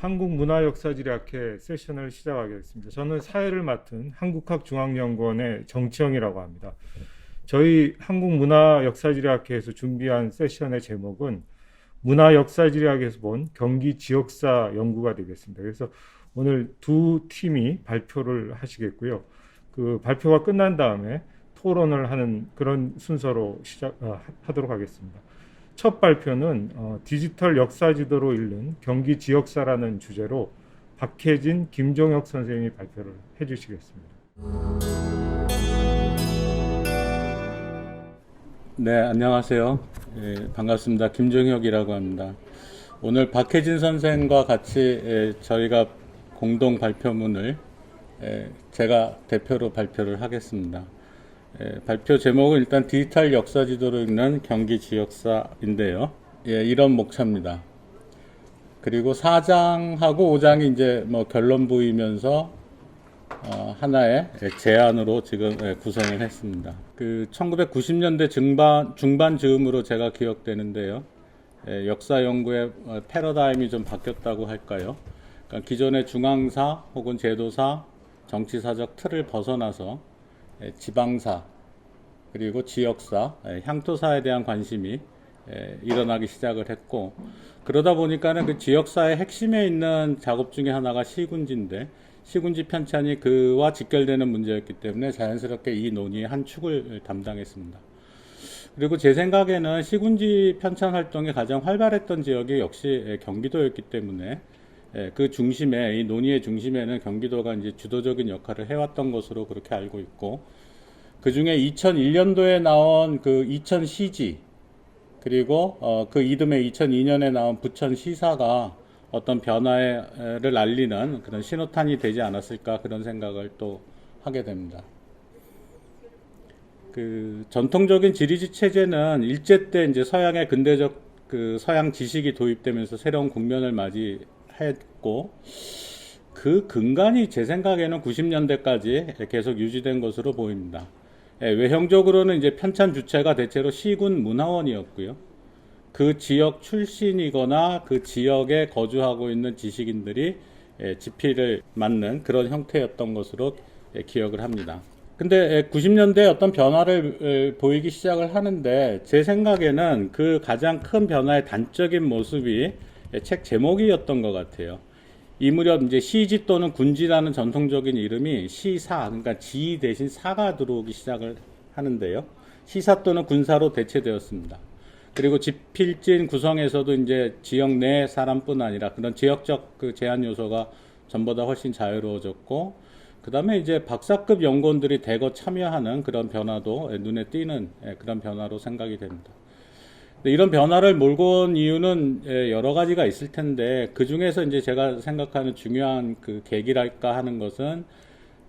한국문화역사지리학회 세션을 시작하겠습니다. 저는 사회를 맡은 한국학중앙연구원의 정치영이라고 합니다. 저희 한국문화역사지리학회에서 준비한 세션의 제목은 문화역사지리학에서 본 경기 지역사 연구가 되겠습니다. 그래서 오늘 두 팀이 발표를 하시겠고요. 그 발표가 끝난 다음에 토론을 하는 그런 순서로 시작하도록 하겠습니다. 첫 발표는 디지털 역사지도로 읽는 경기 지역사라는 주제로 박혜진, 김종혁 선생님이 발표를 해주시겠습니다. 네, 안녕하세요. 반갑습니다. 김종혁이라고 합니다. 오늘 박혜진 선생과 같이 저희가 공동 발표문을 제가 대표로 발표를 하겠습니다. 발표 제목은 일단 디지털 역사지도로 읽는 경기 지역사인데요. 이런 목차입니다. 그리고 4장하고 5장이 이제 결론 보이면서 하나의 제안으로 지금 구성을 했습니다. 그 1990년대 중반 즈음으로 제가 기억되는데요. 역사 연구의 패러다임이 좀 바뀌었다고 할까요? 그러니까 기존의 중앙사 혹은 제도사, 정치사적 틀을 벗어나서 지방사 그리고 지역사, 향토사에 대한 관심이 일어나기 시작을 했고, 그러다 보니까는 그 지역사의 핵심에 있는 작업 중에 하나가 시군지인데, 시군지 편찬이 그와 직결되는 문제였기 때문에 자연스럽게 이 논의의 한 축을 담당했습니다. 그리고 제 생각에는 시군지 편찬 활동이 가장 활발했던 지역이 역시 경기도였기 때문에 그 중심에, 이 논의의 중심에는 경기도가 이제 주도적인 역할을 해왔던 것으로 그렇게 알고 있고, 그 중에 2001년도에 나온 그 이천시지, 그리고 그 이듬해 2002년에 나온 부천시사가 어떤 변화를 알리는 그런 신호탄이 되지 않았을까, 그런 생각을 또 하게 됩니다. 그 전통적인 지리지 체제는 일제 때 이제 서양의 근대적 그 서양 지식이 도입되면서 새로운 국면을 맞이했고, 그 근간이 제 생각에는 90년대까지 계속 유지된 것으로 보입니다. 외형적으로는 이제 편찬 주체가 대체로 시군 문화원이었고요. 그 지역 출신이거나 그 지역에 거주하고 있는 지식인들이 지필을 맡는 그런 형태였던 것으로 기억을 합니다. 근데 90년대에 어떤 변화를 보이기 시작을 하는데, 제 생각에는 그 가장 큰 변화의 단적인 모습이 책 제목이었던 것 같아요. 이 무렵 이제 시지 또는 군지라는 전통적인 이름이 시사, 그러니까 지 대신 사가 들어오기 시작을 하는데요. 시사 또는 군사로 대체되었습니다. 그리고 지필진 구성에서도 이제 지역 내 사람뿐 아니라 그런 지역적 그 제한 요소가 전보다 훨씬 자유로워졌고, 그 다음에 이제 박사급 연구원들이 대거 참여하는 그런 변화도 눈에 띄는 그런 변화로 생각이 됩니다. 이런 변화를 몰고 온 이유는 여러 가지가 있을 텐데, 그 중에서 이제 제가 생각하는 중요한 그 계기랄까 하는 것은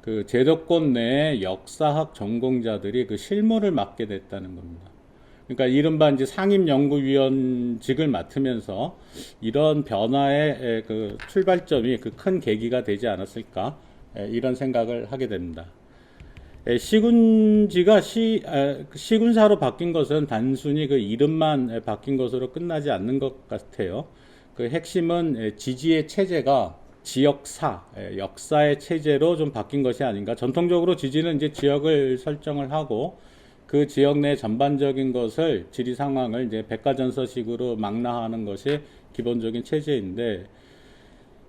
그 제도권 내에 역사학 전공자들이 그 실무를 맡게 됐다는 겁니다. 그러니까 이른바 이제 상임연구위원직을 맡으면서 이런 변화의 그 출발점이 그 큰 계기가 되지 않았을까, 이런 생각을 하게 됩니다. 시군지가 시군사로 바뀐 것은 단순히 그 이름만 바뀐 것으로 끝나지 않는 것 같아요. 그 핵심은 지지의 체제가 지역사, 역사의 체제로 좀 바뀐 것이 아닌가. 전통적으로 지지는 이제 지역을 설정을 하고 그 지역 내 전반적인 것을, 지리 상황을 이제 백과전서식으로 망라하는 것이 기본적인 체제인데,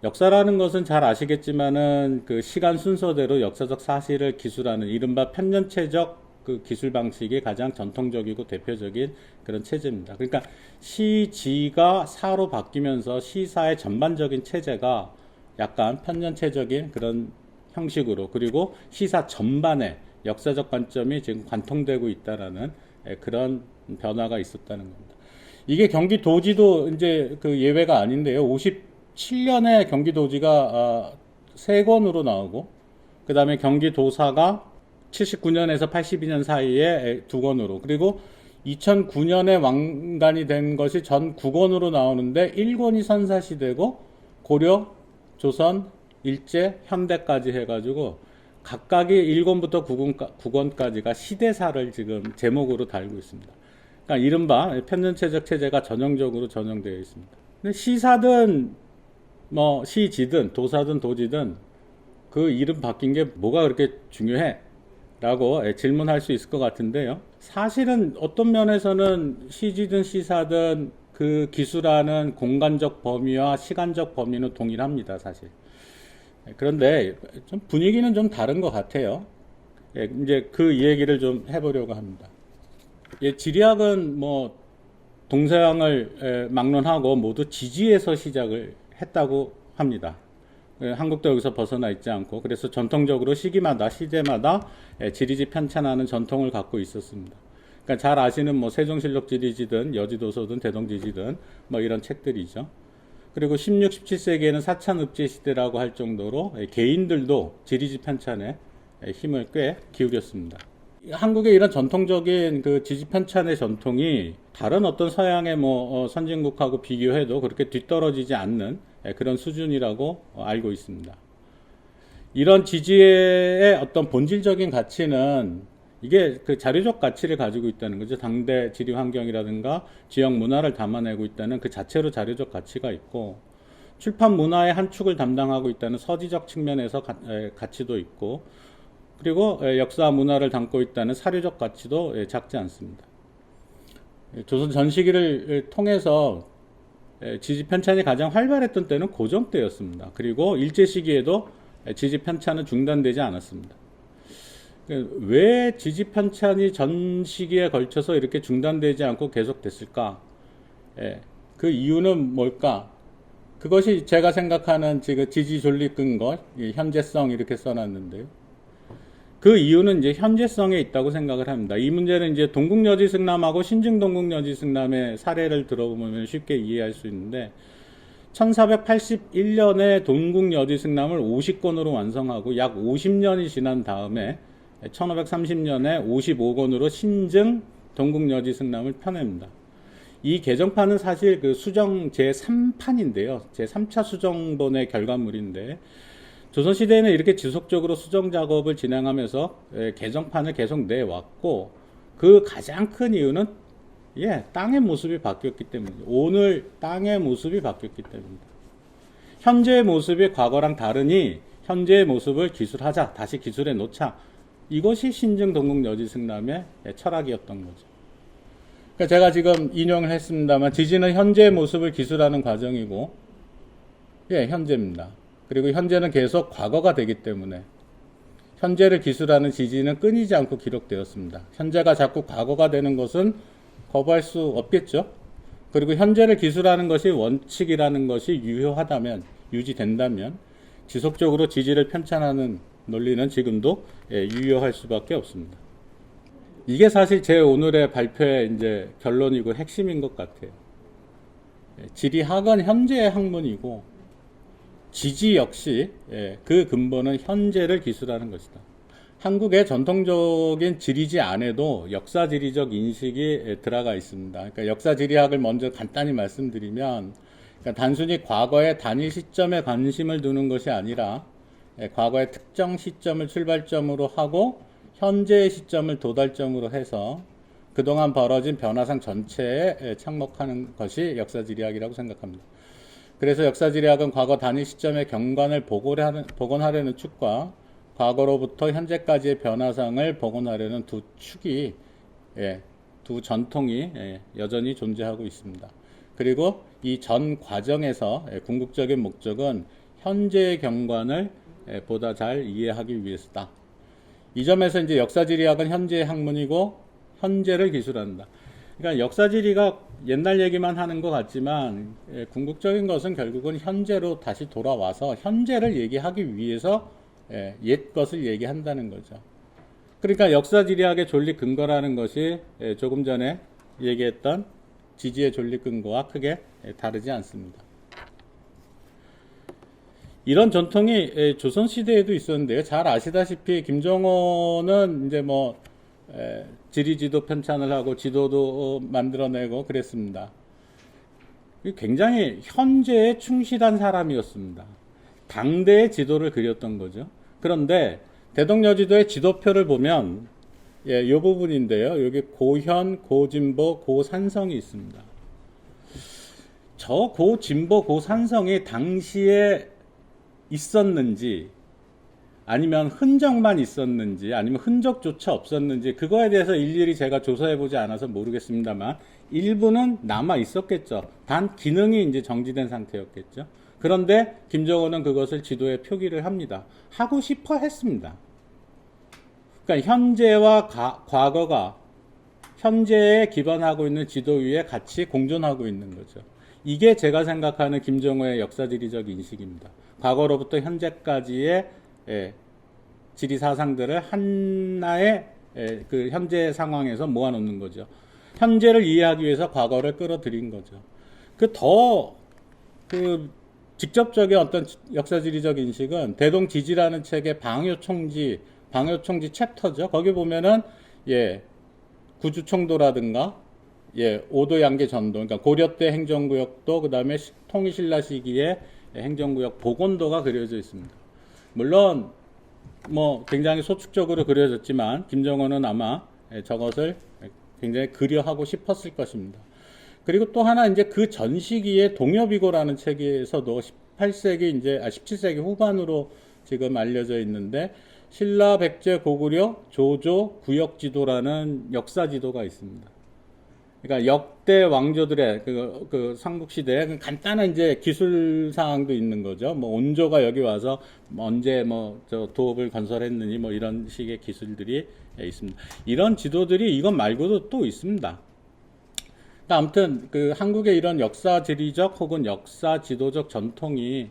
역사라는 것은 잘 아시겠지만은 그 시간 순서대로 역사적 사실을 기술하는 이른바 편년체적 그 기술 방식이 가장 전통적이고 대표적인 그런 체제입니다. 그러니까 시지가 사로 바뀌면서 시사의 전반적인 체제가 약간 편년체적인 그런 형식으로, 그리고 시사 전반에 역사적 관점이 지금 관통되고 있다라는 그런 변화가 있었다는 겁니다. 이게 경기도지도 이제 그 예외가 아닌데요. 57년에 경기도지가 3권으로 나오고, 그 다음에 경기도사가 79년에서 82년 사이에 2권으로, 그리고 2009년에 왕관이 된 것이 전 9권으로 나오는데 1권이 선사시되고 고려, 조선, 일제, 현대까지 해가지고 각각이 1권부터 9권까지가 시대사를 지금 제목으로 달고 있습니다. 그러니까 이른바 편년체적 체제가 전형적으로 전형되어 있습니다. 근데 시사든 뭐 시지든 도사든 도지든 그 이름 바뀐 게 뭐가 그렇게 중요해? 라고 질문할 수 있을 것 같은데요. 사실은 어떤 면에서는 시지든 시사든 그 기술하는 공간적 범위와 시간적 범위는 동일합니다, 사실. 그런데 좀 분위기는 좀 다른 것 같아요. 이제 그 얘기를 좀 해보려고 합니다. 지리학은 뭐 동서양을 막론하고 모두 지지에서 시작을 했다고 합니다. 한국도 여기서 벗어나 있지 않고, 그래서 전통적으로 시기마다 시대마다 지리지 편찬하는 전통을 갖고 있었습니다. 그러니까 잘 아시는 뭐 세종실록 지리지든 여지도서든 대동지지든 뭐 이런 책들이죠. 그리고 16, 17세기에는 사찬읍제 시대라고 할 정도로 개인들도 지리지 편찬에 힘을 꽤 기울였습니다. 한국의 이런 전통적인 그 지지 편찬의 전통이 다른 어떤 서양의 뭐 선진국하고 비교해도 그렇게 뒤떨어지지 않는 그런 수준이라고 알고 있습니다. 이런 지지의 어떤 본질적인 가치는 이게 그 자료적 가치를 가지고 있다는 거죠. 당대 지리 환경이라든가 지역 문화를 담아내고 있다는 그 자체로 자료적 가치가 있고, 출판 문화의 한 축을 담당하고 있다는 서지적 측면에서 가치도 있고, 그리고 역사 문화를 담고 있다는 사료적 가치도 작지 않습니다. 조선 전시기를 통해서 지지 편찬이 가장 활발했던 때는 고종 때였습니다. 그리고 일제 시기에도 지지 편찬은 중단되지 않았습니다. 왜 지지 편찬이 전 시기에 걸쳐서 이렇게 중단되지 않고 계속됐을까? 그 이유는 뭘까? 그것이 제가 생각하는 지금 지지 존립 근거, 현재성 이렇게 써놨는데요. 그 이유는 이제 현재성에 있다고 생각을 합니다. 이 문제는 이제 동국여지승남하고 신증동국여지승남의 사례를 들어보면 쉽게 이해할 수 있는데, 1481년에 동국여지승남을 50권으로 완성하고 약 50년이 지난 다음에 1530년에 55권으로 신증 동국여지승남을 펴냅니다. 이 개정판은 사실 그 수정 제3판인데요. 제3차 수정본의 결과물인데, 조선시대에는 이렇게 지속적으로 수정 작업을 진행하면서 개정판을 계속 내왔고, 그 가장 큰 이유는 땅의 모습이 바뀌었기 때문입니다. 오늘 땅의 모습이 바뀌었기 때문입니다. 현재의 모습이 과거랑 다르니 현재의 모습을 기술하자, 다시 기술에 놓자. 이것이 신증 동국여지승남의 철학이었던 거죠. 그러니까 제가 지금 인용을 했습니다만, 지지는 현재의 모습을 기술하는 과정이고, 현재입니다. 그리고 현재는 계속 과거가 되기 때문에 현재를 기술하는 지지는 끊이지 않고 기록되었습니다. 현재가 자꾸 과거가 되는 것은 거부할 수 없겠죠. 그리고 현재를 기술하는 것이 원칙이라는 것이 유효하다면, 유지된다면 지속적으로 지지를 편찬하는 논리는 지금도 유효할 수밖에 없습니다. 이게 사실 제 오늘의 발표의 이제 결론이고 핵심인 것 같아요. 지리학은 현재의 학문이고, 지지 역시 그 근본은 현재를 기술하는 것이다. 한국의 전통적인 지리지 안에도 역사지리적 인식이 들어가 있습니다. 그러니까 역사지리학을 먼저 간단히 말씀드리면, 그러니까 단순히 과거의 단일 시점에 관심을 두는 것이 아니라 과거의 특정 시점을 출발점으로 하고 현재의 시점을 도달점으로 해서 그동안 벌어진 변화상 전체에 착목하는 것이 역사지리학이라고 생각합니다. 그래서 역사지리학은 과거 단위 시점의 경관을 복원하려는 축과 과거로부터 현재까지의 변화상을 복원하려는 두 축이, 두 전통이 여전히 존재하고 있습니다. 그리고 이 전 과정에서 궁극적인 목적은 현재의 경관을 보다 잘 이해하기 위해서다. 이 점에서 이제 역사지리학은 현재의 학문이고 현재를 기술한다. 그러니까 역사지리가 옛날 얘기만 하는 것 같지만 궁극적인 것은 결국은 현재로 다시 돌아와서 현재를 얘기하기 위해서 옛 것을 얘기한다는 거죠. 그러니까 역사지리학의 존립 근거라는 것이 조금 전에 얘기했던 지지의 존립 근거와 크게 다르지 않습니다. 이런 전통이 조선시대에도 있었는데요. 잘 아시다시피 김정호는 이제 뭐 지리지도 편찬을 하고 지도도 만들어내고 그랬습니다. 굉장히 현재에 충실한 사람이었습니다. 당대의 지도를 그렸던 거죠. 그런데 대동여지도의 지도표를 보면 이 부분인데요. 여기 고현, 고진보, 고산성이 있습니다. 저 고진보 고산성이 당시에 있었는지 아니면 흔적만 있었는지 아니면 흔적조차 없었는지 그거에 대해서 일일이 제가 조사해 보지 않아서 모르겠습니다만 일부는 남아 있었겠죠. 단 기능이 이제 정지된 상태였겠죠. 그런데 김정은은 그것을 지도에 표기를 합니다. 하고 싶어 했습니다. 그러니까 현재와 과거가 현재에 기반하고 있는 지도 위에 같이 공존하고 있는 거죠. 이게 제가 생각하는 김정은의 역사지리적 인식입니다. 과거로부터 현재까지의 지리 사상들을 하나의 그 현재 상황에서 모아놓는 거죠. 현재를 이해하기 위해서 과거를 끌어들인 거죠. 그 직접적인 어떤 역사지리적 인식은 대동지지라는 책의 방요총지 챕터죠. 거기 보면은 구주총도라든가 오도양계 전도, 그러니까 고려 때 행정구역도 그다음에 통일신라 시기에 행정구역 복원도가 그려져 있습니다. 물론 뭐 굉장히 소축적으로 그려졌지만 김정은은 아마 저것을 굉장히 그려하고 싶었을 것입니다. 그리고 또 하나 이제 그 전 시기에 동여비고라는 책에서도 17세기 후반으로 지금 알려져 있는데 신라 백제 고구려 조조 구역지도라는 역사지도가 있습니다. 그러니까 역대 왕조들의 그 삼국시대에 간단한 이제 기술 사항도 있는 거죠. 뭐 온조가 여기 와서 언제 저 도읍을 건설했느니 뭐 이런 식의 기술들이 있습니다. 이런 지도들이 이것 말고도 또 있습니다. 아무튼 그 한국의 이런 역사지리적 혹은 역사 지도적 전통이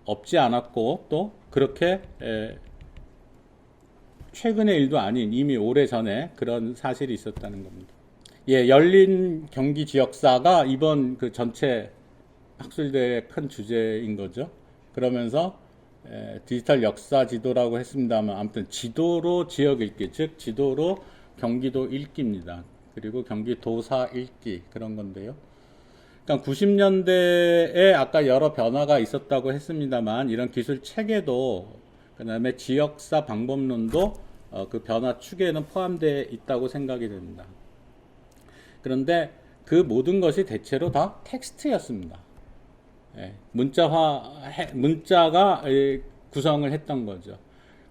없지 않았고 또 그렇게 최근의 일도 아닌 이미 오래전에 그런 사실이 있었다는 겁니다. 열린 경기 지역사가 이번 그 전체 학술대의 큰 주제인 거죠. 그러면서 디지털 역사 지도라고 했습니다만 아무튼 지도로 지역 읽기, 즉 지도로 경기도 읽기입니다. 그리고 경기도사 읽기 그런 건데요. 그러니까 90년대에 아까 여러 변화가 있었다고 했습니다만 이런 기술 체계도 그다음에 지역사 방법론도 그 변화 축에는 포함되어 있다고 생각이 됩니다. 그런데 그 모든 것이 대체로 다 텍스트였습니다. 문자가 구성을 했던 거죠.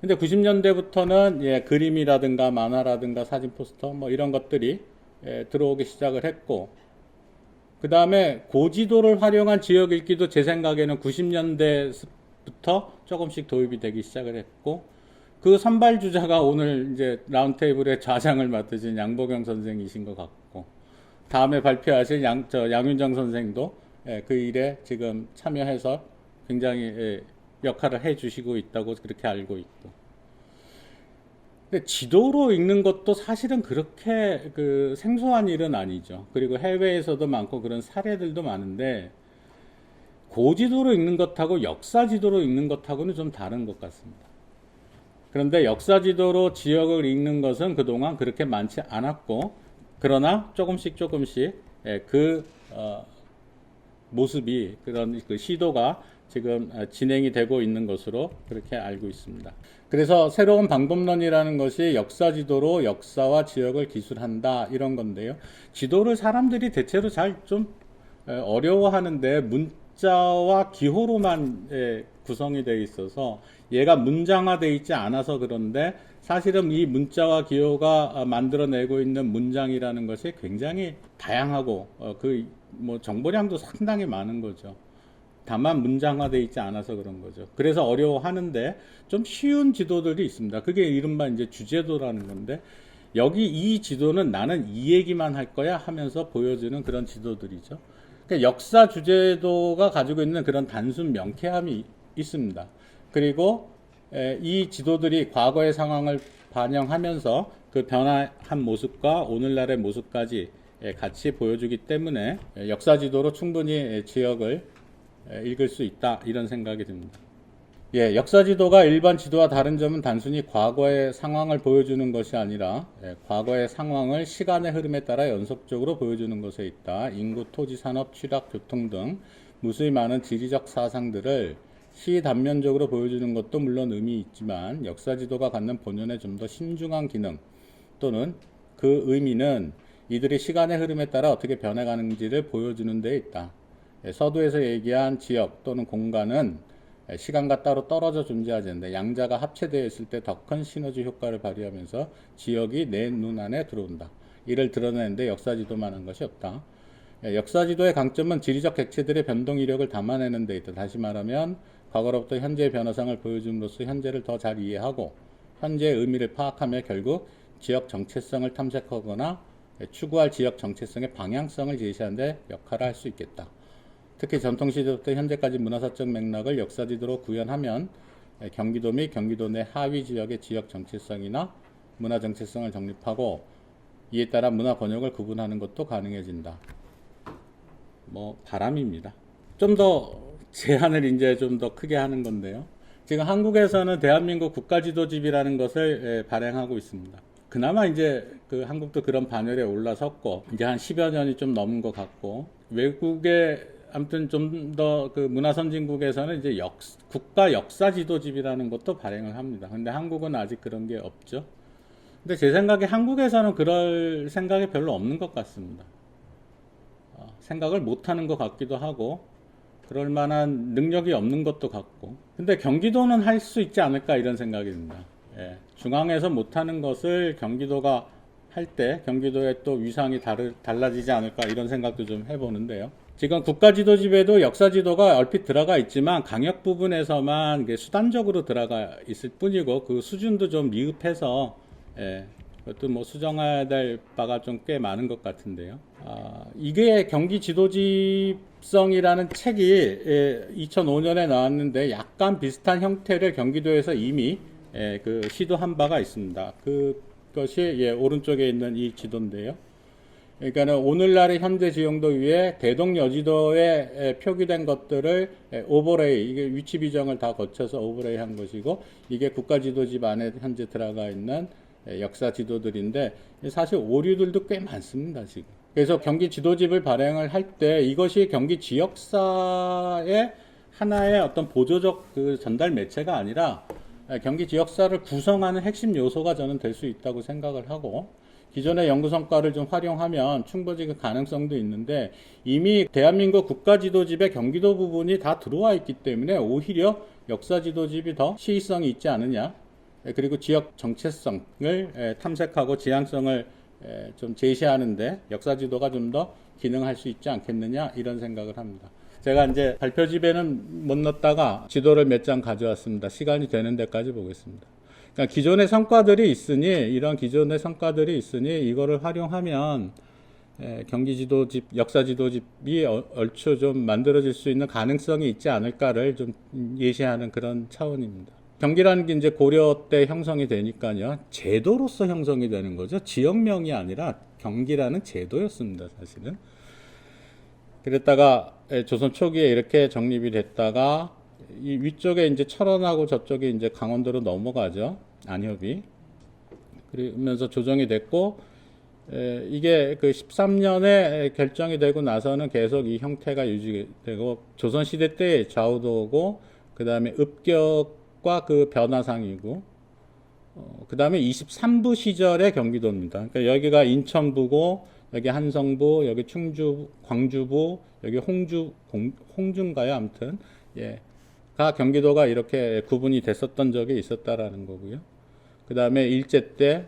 근데 90년대부터는 그림이라든가 만화라든가 사진 포스터 뭐 이런 것들이 들어오기 시작을 했고 그 다음에 고지도를 활용한 지역 읽기도 제 생각에는 90년대부터 조금씩 도입이 되기 시작을 했고 그 선발주자가 오늘 이제 라운드테이블의 좌장을 맡으신 양보경 선생이신 것 같고 다음에 발표하실 양윤정 선생도 그 일에 지금 참여해서 굉장히 역할을 해주시고 있다고 그렇게 알고 있고. 근데 지도로 읽는 것도 사실은 그렇게 그 생소한 일은 아니죠. 그리고 해외에서도 많고 그런 사례들도 많은데 고지도로 읽는 것하고 역사지도로 읽는 것하고는 좀 다른 것 같습니다. 그런데 역사지도로 지역을 읽는 것은 그동안 그렇게 많지 않았고 그러나 조금씩 그 모습이 그런 그 시도가 지금 진행이 되고 있는 것으로 그렇게 알고 있습니다. 그래서 새로운 방법론이라는 것이 역사지도로 역사와 지역을 기술한다 이런 건데요. 지도를 사람들이 대체로 잘 좀 어려워하는데 문자와 기호로만 구성이 되어 있어서 얘가 문장화되어 있지 않아서 그런데 사실은 이 문자와 기호가 만들어내고 있는 문장이라는 것이 굉장히 다양하고 정보량도 상당히 많은 거죠. 다만 문장화되어 있지 않아서 그런 거죠. 그래서 어려워하는데 좀 쉬운 지도들이 있습니다. 그게 이른바 이제 주제도라는 건데 여기 이 지도는 나는 이 얘기만 할 거야 하면서 보여주는 그런 지도들이죠. 그러니까 역사 주제도가 가지고 있는 그런 단순 명쾌함이 있습니다. 그리고 이 지도들이 과거의 상황을 반영하면서 그 변화한 모습과 오늘날의 모습까지 같이 보여주기 때문에 역사 지도로 충분히 지역을 읽을 수 있다 이런 생각이 듭니다. 역사 지도가 일반 지도와 다른 점은 단순히 과거의 상황을 보여주는 것이 아니라 과거의 상황을 시간의 흐름에 따라 연속적으로 보여주는 것에 있다. 인구, 토지, 산업, 취락, 교통 등 무수히 많은 지리적 사상들을 시단면적으로 보여주는 것도 물론 의미 있지만 역사 지도가 갖는 본연의 좀 더 신중한 기능 또는 그 의미는 이들이 시간의 흐름에 따라 어떻게 변해가는지를 보여주는 데 있다. 서두에서 얘기한 지역 또는 공간은 시간과 따로 떨어져 존재하지 않는데 양자가 합체되어 있을 때 더 큰 시너지 효과를 발휘하면서 지역이 내 눈 안에 들어온다. 이를 드러내는데 역사지도만 한 것이 없다. 역사지도의 강점은 지리적 객체들의 변동 이력을 담아내는 데 있다. 다시 말하면 과거로부터 현재의 변화상을 보여줌으로써 현재를 더 잘 이해하고 현재의 의미를 파악하며 결국 지역 정체성을 탐색하거나 추구할 지역 정체성의 방향성을 제시하는 데 역할을 할 수 있겠다. 특히 전통시대부터 현재까지 문화사적 맥락을 역사지도로 구현하면 경기도 및 경기도 내 하위 지역의 지역 정체성이나 문화 정체성을 정립하고 이에 따라 문화 번역을 구분하는 것도 가능해진다. 뭐 바람입니다. 좀 더 제한을 이제 좀 더 크게 하는 건데요. 지금 한국에서는 대한민국 국가지도집이라는 것을 발행하고 있습니다. 그나마 이제 그 한국도 그런 반열에 올라섰고 이제 한 10여 년이 좀 넘은 것 같고 외국에 아무튼 좀 더 그 문화 선진국에서는 이제 국가 역사 지도집이라는 것도 발행을 합니다. 근데 한국은 아직 그런 게 없죠. 근데 제 생각에 한국에서는 그럴 생각이 별로 없는 것 같습니다. 생각을 못 하는 것 같기도 하고 그럴 만한 능력이 없는 것도 같고 근데 경기도는 할 수 있지 않을까 이런 생각이 듭니다. 예, 중앙에서 못하는 것을 경기도가 할 때 경기도의 또 위상이 달라지지 않을까 이런 생각도 좀 해보는데요. 지금 국가지도집에도 역사지도가 얼핏 들어가 있지만 강역 부분에서만 수단적으로 들어가 있을 뿐이고 그 수준도 좀 미흡해서 그것도 뭐 수정해야 될 바가 좀 꽤 많은 것 같은데요. 이게 경기지도집성이라는 책이 2005년에 나왔는데 약간 비슷한 형태를 경기도에서 이미 그 시도한 바가 있습니다. 그것이 오른쪽에 있는 이 지도인데요. 그러니까는 오늘날의 현대 지형도 위에 대동여지도에 표기된 것들을 오버레이, 이게 위치 비정을 다 거쳐서 오버레이 한 것이고, 이게 국가지도집 안에 현재 들어가 있는 역사 지도들인데, 사실 오류들도 꽤 많습니다, 지금. 그래서 경기 지도집을 발행을 할 때 이것이 경기 지역사의 하나의 어떤 보조적 그 전달 매체가 아니라 경기 지역사를 구성하는 핵심 요소가 저는 될 수 있다고 생각을 하고, 기존의 연구 성과를 좀 활용하면 충분히 그 가능성도 있는데 이미 대한민국 국가지도집의 경기도 부분이 다 들어와 있기 때문에 오히려 역사지도집이 더 시의성이 있지 않느냐. 그리고 지역 정체성을 탐색하고 지향성을 좀 제시하는데 역사지도가 좀 더 기능할 수 있지 않겠느냐 이런 생각을 합니다. 제가 이제 발표집에는 못 넣었다가 지도를 몇 장 가져왔습니다. 시간이 되는 데까지 보겠습니다. 그러니까 기존의 성과들이 있으니 이런 기존의 성과들이 있으니 이거를 활용하면 경기지도집, 역사지도집이 얼추 좀 만들어질 수 있는 가능성이 있지 않을까를 좀 예시하는 그런 차원입니다. 경기라는 게 이제 고려 때 형성이 되니까요. 제도로서 형성이 되는 거죠. 지역명이 아니라 경기라는 제도였습니다, 사실은. 그랬다가 조선 초기에 이렇게 정립이 됐다가 이 위쪽에 이제 철원하고 저쪽에 이제 강원도로 넘어가죠. 안협이. 그러면서 조정이 됐고, 이게 그 13년에 결정이 되고 나서는 계속 이 형태가 유지되고, 조선시대 때 좌우도고, 그 다음에 읍격과 그 변화상이고, 그 다음에 23부 시절의 경기도입니다. 그러니까 여기가 인천부고, 여기 한성부, 여기 충주, 광주부, 여기 홍주인가요? 아무튼, 예. 가 경기도가 이렇게 구분이 됐었던 적이 있었다라는 거고요. 그 다음에 일제 때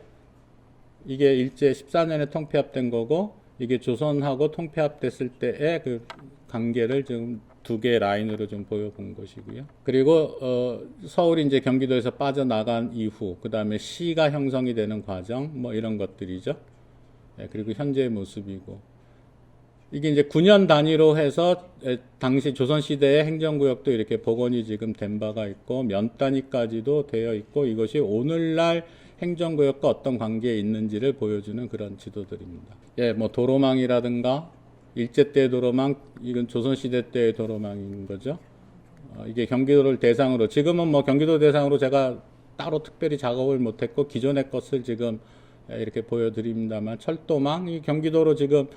이게 일제 14년에 통폐합된 거고 이게 조선하고 통폐합됐을 때의 그 관계를 지금 두 개의 라인으로 좀 보여본 것이고요. 그리고 서울이 이제 경기도에서 빠져나간 이후 그 다음에 시가 형성이 되는 과정 뭐 이런 것들이죠. 그리고 현재의 모습이고 이게 이제 9년 단위로 해서 당시 조선시대의 행정구역도 이렇게 복원이 지금 된 바가 있고 면 단위까지도 되어 있고 이것이 오늘날 행정구역과 어떤 관계에 있는지를 보여주는 그런 지도들입니다. 뭐 도로망이라든가 일제 때 도로망, 이건 조선시대 때의 도로망인 거죠. 이게 경기도를 대상으로 지금은 뭐 경기도 대상으로 제가 따로 특별히 작업을 못했고 기존의 것을 지금 이렇게 보여드립니다만 철도망, 이 경기도로 지금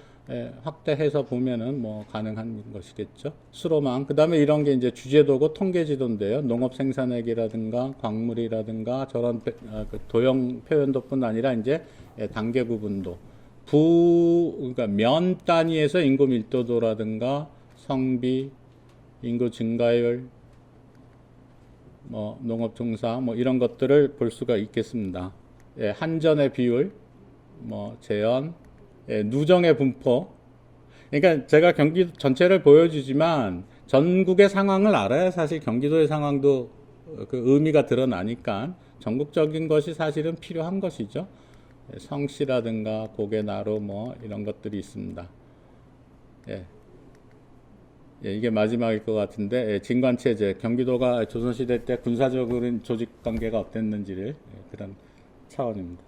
확대해서 보면은 뭐 가능한 것이겠죠. 수로망. 그 다음에 이런 게 이제 주제도고 통계지도인데요. 농업 생산액이라든가 광물이라든가 저런 도형 표현도뿐 아니라 이제 단계 구분도. 그러니까 면 단위에서 인구 밀도도라든가 성비, 인구 증가율, 뭐 농업 종사 뭐 이런 것들을 볼 수가 있겠습니다. 예, 한전의 비율, 뭐 재현, 예, 누정의 분포. 그러니까 제가 경기도 전체를 보여주지만 전국의 상황을 알아야 사실 경기도의 상황도 그 의미가 드러나니까 전국적인 것이 사실은 필요한 것이죠. 예, 성씨라든가 고개나루 뭐 이런 것들이 있습니다. 예. 예, 이게 마지막일 것 같은데, 예, 진관체제, 경기도가 조선시대 때 군사적인 조직 관계가 어땠는지를, 예, 그런 차원입니다.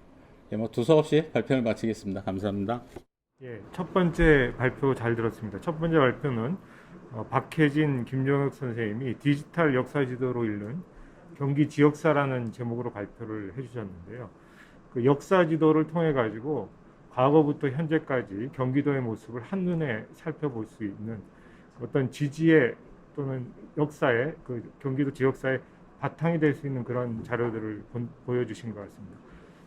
예, 뭐 두서없이 발표를 마치겠습니다. 감사합니다. 예, 첫 번째 발표 잘 들었습니다. 첫 번째 발표는 박혜진, 김정혁 선생님이 디지털 역사지도로 읽는 경기 지역사라는 제목으로 발표를 해주셨는데요. 그 역사지도를 통해 가지고 과거부터 현재까지 경기도의 모습을 한눈에 살펴볼 수 있는 어떤 지지의 또는 역사의 그 경기도 지역사의 바탕이 될 수 있는 그런 자료들을 보여주신 것 같습니다.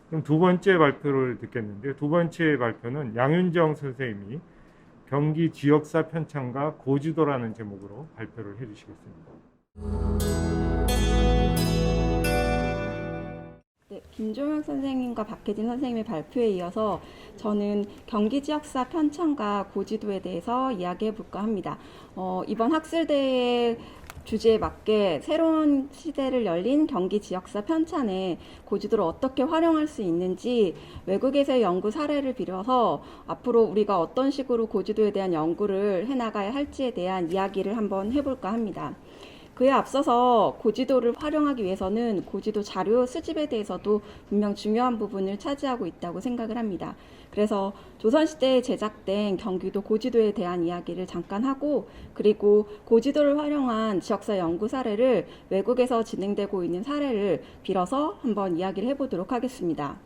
그럼 두 번째 발표를 듣겠는데요. 두 번째 발표는 양윤정 선생님이 경기 지역사 편찬과 고지도라는 제목으로 발표를 해주시겠습니다. 네, 김종혁 선생님과 박혜진 선생님의 발표에 이어서 저는 경기 지역사 편찬과 고지도에 대해서 이야기해 볼까 합니다. 이번 학술대회 주제에 맞게 새로운 시대를 열린 경기 지역사 편찬에 고지도를 어떻게 활용할 수 있는지 외국에서의 연구 사례를 빌어서 앞으로 우리가 어떤 식으로 고지도에 대한 연구를 해나가야 할지에 대한 이야기를 한번 해볼까 합니다. 그에 앞서서 고지도를 활용하기 위해서는 고지도 자료 수집에 대해서도 분명 중요한 부분을 차지하고 있다고 생각을 합니다. 그래서 조선시대에 제작된 경기도 고지도에 대한 이야기를 잠깐 하고, 그리고 고지도를 활용한 지역사 연구 사례를 외국에서 진행되고 있는 사례를 빌어서 한번 이야기를 해보도록 하겠습니다.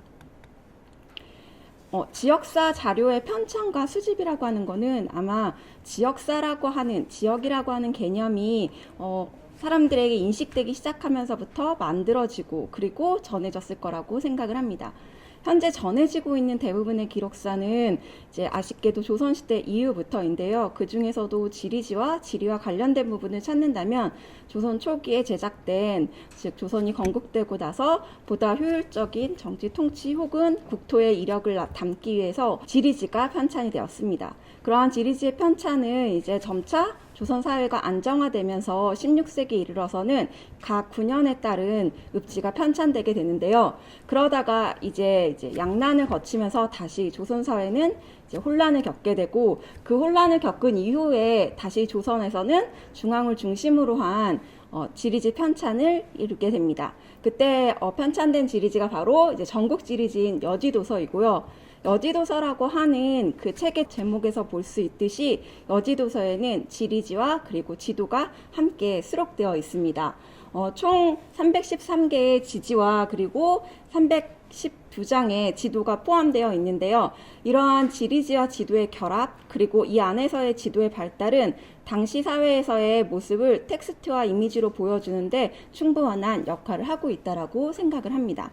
지역사 자료의 편찬과 수집이라고 하는 거는 아마 지역사라고 하는, 지역이라고 하는 개념이 사람들에게 인식되기 시작하면서부터 만들어지고 그리고 전해졌을 거라고 생각을 합니다. 현재 전해지고 있는 대부분의 기록사는 이제 아쉽게도 조선시대 이후부터인데요. 그 중에서도 지리지와 지리와 관련된 부분을 찾는다면 조선 초기에 제작된, 즉 조선이 건국되고 나서 보다 효율적인 정치 통치 혹은 국토의 이력을 담기 위해서 지리지가 편찬이 되었습니다. 그러한 지리지의 편찬은 이제 점차 조선 사회가 안정화되면서 16세기에 이르러서는 각 9년에 따른 읍지가 편찬되게 되는데요. 그러다가 이제 양난을 거치면서 다시 조선 사회는 이제 혼란을 겪게 되고, 그 혼란을 겪은 이후에 다시 조선에서는 중앙을 중심으로 한 지리지 편찬을 이루게 됩니다. 그때 편찬된 지리지가 바로 이제 전국 지리지인 여지도서이고요. 여지도서라고 하는 그 책의 제목에서 볼 수 있듯이 여지도서에는 지리지와 그리고 지도가 함께 수록되어 있습니다. 총 313개의 지지와 그리고 312장의 지도가 포함되어 있는데요. 이러한 지리지와 지도의 결합, 그리고 이 안에서의 지도의 발달은 당시 사회에서의 모습을 텍스트와 이미지로 보여주는데 충분한 역할을 하고 있다고 생각을 합니다.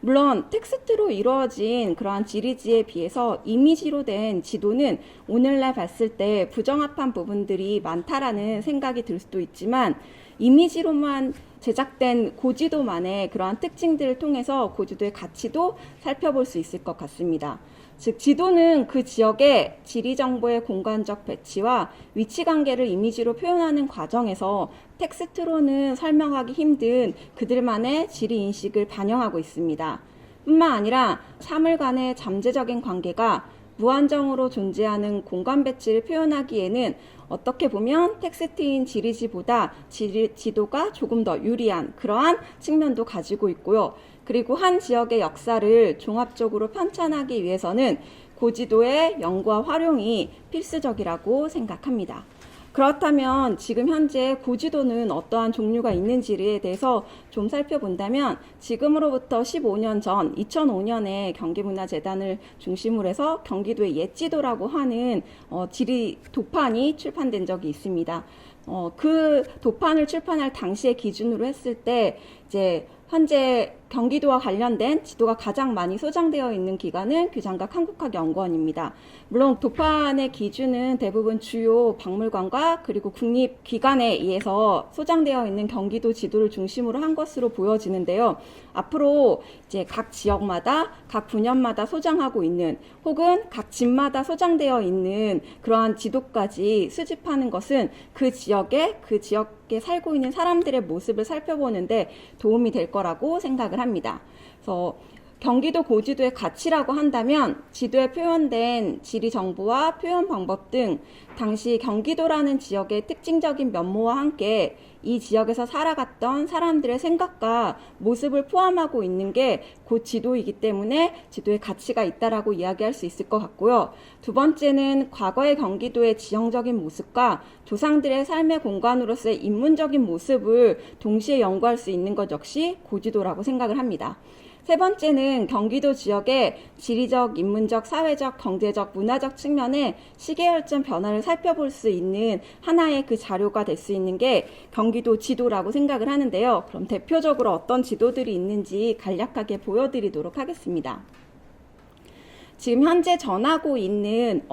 물론 텍스트로 이루어진 그러한 지리지에 비해서 이미지로 된 지도는 오늘날 봤을 때 부정합한 부분들이 많다라는 생각이 들 수도 있지만, 이미지로만 제작된 고지도만의 그러한 특징들을 통해서 고지도의 가치도 살펴볼 수 있을 것 같습니다. 즉, 지도는 그 지역의 지리정보의 공간적 배치와 위치관계를 이미지로 표현하는 과정에서 텍스트로는 설명하기 힘든 그들만의 지리인식을 반영하고 있습니다. 뿐만 아니라 사물 간의 잠재적인 관계가 무한정으로 존재하는 공간 배치를 표현하기에는 어떻게 보면 텍스트인 지리지보다 지도가 조금 더 유리한 그러한 측면도 가지고 있고요. 그리고 한 지역의 역사를 종합적으로 편찬하기 위해서는 고지도의 연구와 활용이 필수적이라고 생각합니다. 그렇다면 지금 현재 고지도는 어떠한 종류가 있는지에 대해서 좀 살펴본다면, 지금으로부터 15년 전 2005년에 경기문화재단을 중심으로 해서 경기도의 옛지도라고 하는 지리 도판이 출판된 적이 있습니다. 그 도판을 출판할 당시의 기준으로 했을 때 이제 현재 경기도와 관련된 지도가 가장 많이 소장되어 있는 기관은 규장각 한국학연구원입니다. 물론 도판의 기준은 대부분 주요 박물관과 그리고 국립기관에 의해서 소장되어 있는 경기도 지도를 중심으로 한 것으로 보여지는데요. 앞으로 이제 각 지역마다 각 분연마다 소장하고 있는 혹은 각 집마다 소장되어 있는 그러한 지도까지 수집하는 것은 그 지역에 살고 있는 사람들의 모습을 살펴보는데 도움이 될 거라고 생각을 합니다. 그래서 경기도 고지도의 가치라고 한다면 지도에 표현된 지리 정보와 표현 방법 등 당시 경기도라는 지역의 특징적인 면모와 함께 이 지역에서 살아갔던 사람들의 생각과 모습을 포함하고 있는 게 곧 지도이기 때문에 지도의 가치가 있다라고 이야기할 수 있을 것 같고요. 두 번째는 과거의 경기도의 지형적인 모습과 조상들의 삶의 공간으로서의 인문적인 모습을 동시에 연구할 수 있는 것 역시 고지도라고 생각을 합니다. 세 번째는 경기도 지역의 지리적, 인문적, 사회적, 경제적, 문화적 측면의 시계열전 변화를 살펴볼 수 있는 하나의 그 자료가 될 수 있는 게 경기도 지도라고 생각을 하는데요. 그럼 대표적으로 어떤 지도들이 있는지 간략하게 보여드리도록 하겠습니다. 지금 현재 전하고 있는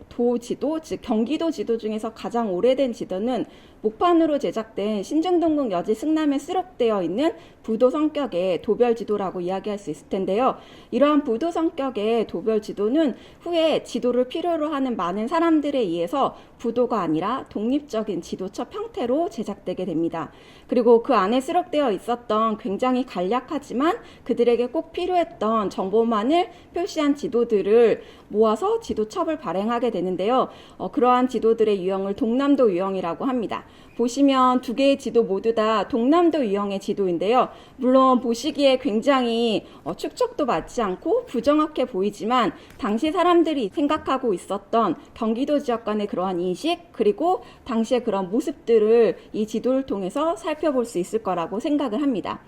도지도, 즉 경기도 지도 중에서 가장 오래된 지도는 목판으로 제작된 신중동국 여지 승남에 수록되어 있는 부도 성격의 도별 지도라고 이야기할 수 있을 텐데요. 이러한 부도 성격의 도별 지도는 후에 지도를 필요로 하는 많은 사람들에 의해서 부도가 아니라 독립적인 지도첩 형태로 제작되게 됩니다. 그리고 그 안에 수록되어 있었던 굉장히 간략하지만 그들에게 꼭 필요했던 정보만을 표시한 지도들을 모아서 지도첩을 발행하게 되는데요. 그러한 지도들의 유형을 동남도 유형이라고 합니다. 보시면 두 개의 지도 모두 다 동남도 유형의 지도인데요. 물론 보시기에 굉장히 축척도 맞지 않고 부정확해 보이지만 당시 사람들이 생각하고 있었던 경기도 지역 간의 그러한 인식 그리고 당시의 그런 모습들을 이 지도를 통해서 살펴볼 수 있을 거라고 생각을 합니다.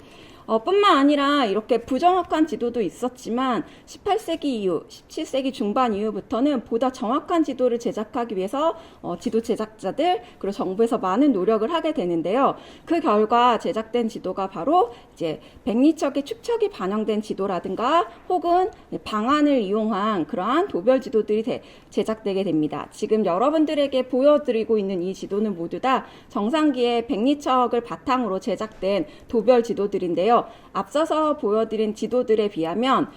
뿐만 아니라 이렇게 부정확한 지도도 있었지만 18세기 이후, 17세기 중반 이후부터는 보다 정확한 지도를 제작하기 위해서 지도 제작자들 그리고 정부에서 많은 노력을 하게 되는데요. 그 결과 제작된 지도가 바로 이제 백리척의 축척이 반영된 지도라든가 혹은 방안을 이용한 그러한 도별 지도들이 제작되게 됩니다. 지금 여러분들에게 보여드리고 있는 이 지도는 모두 다 정상기의 백리척을 바탕으로 제작된 도별 지도들인데요. 앞서서 보여드린 지도들에 비하면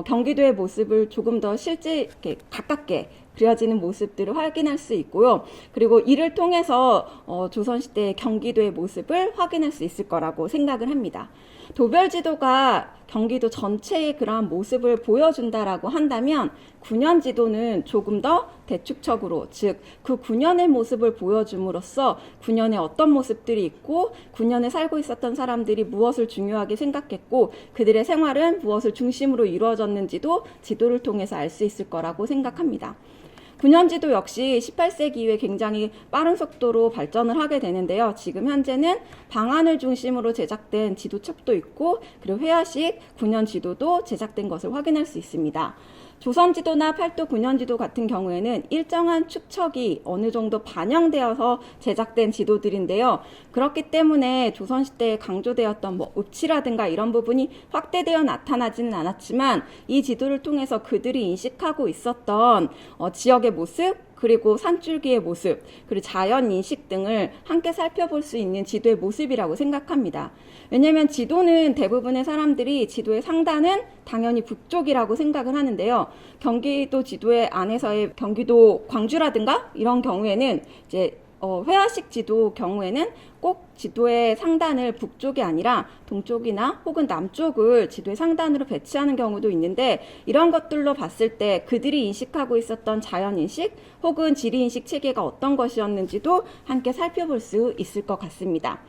경기도의 모습을 조금 더 실제 가깝게 그려지는 모습들을 확인할 수 있고요. 그리고 이를 통해서 조선시대의 경기도의 모습을 확인할 수 있을 거라고 생각을 합니다. 도별 지도가 경기도 전체의 그러한 모습을 보여준다라고 한다면 9년 지도는 조금 더 대축척으로, 즉 그 9년의 모습을 보여줌으로써 9년에 어떤 모습들이 있고 9년에 살고 있었던 사람들이 무엇을 중요하게 생각했고 그들의 생활은 무엇을 중심으로 이루어졌는지도 지도를 통해서 알 수 있을 거라고 생각합니다. 9년 지도 역시 18세기 이후에 굉장히 빠른 속도로 발전을 하게 되는데요. 지금 현재는 방안을 중심으로 제작된 지도첩도 있고 그리고 회화식 9년 지도도 제작된 것을 확인할 수 있습니다. 조선지도나 팔도 9년지도 같은 경우에는 일정한 축척이 어느 정도 반영되어서 제작된 지도들인데요. 그렇기 때문에 조선시대에 강조되었던 읍지라든가 이런 부분이 확대되어 나타나지는 않았지만 이 지도를 통해서 그들이 인식하고 있었던 지역의 모습 그리고 산줄기의 모습, 그리고 자연 인식 등을 함께 살펴볼 수 있는 지도의 모습이라고 생각합니다. 왜냐하면 지도는 대부분의 사람들이 지도의 상단은 당연히 북쪽이라고 생각을 하는데요. 경기도 지도의 안에서의 경기도 광주라든가 이런 경우에는 이제 회화식 지도 경우에는 꼭 지도의 상단을 북쪽이 아니라 동쪽이나 혹은 남쪽을 지도의 상단으로 배치하는 경우도 있는데 이런 것들로 봤을 때 그들이 인식하고 있었던 자연인식 혹은 지리인식 체계가 어떤 것이었는지도 함께 살펴볼 수 있을 것 같습니다.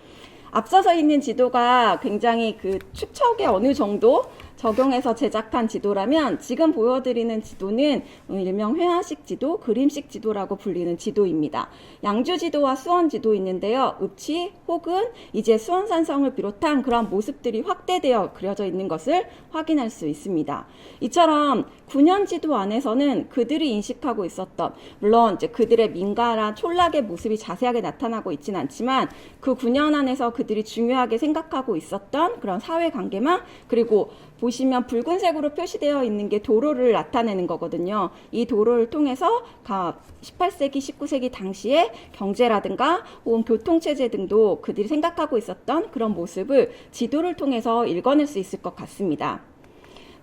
앞서서 있는 지도가 굉장히 그 축척에 어느 정도 적용해서 제작한 지도라면 지금 보여드리는 지도는 일명 회화식 지도, 그림식 지도라고 불리는 지도입니다. 양주 지도와 수원 지도 있는데요. 읍치 혹은 이제 수원산성을 비롯한 그런 모습들이 확대되어 그려져 있는 것을 확인할 수 있습니다. 이처럼 9년 지도 안에서는 그들이 인식하고 있었던, 물론 이제 그들의 민가나 촌락의 모습이 자세하게 나타나고 있지는 않지만 그 9년 안에서 그들이 중요하게 생각하고 있었던 그런 사회관계망, 그리고 보시면 붉은색으로 표시되어 있는 게 도로를 나타내는 거거든요. 이 도로를 통해서 18세기, 19세기 당시에 경제라든가 혹은 교통체제 등도 그들이 생각하고 있었던 그런 모습을 지도를 통해서 읽어낼 수 있을 것 같습니다.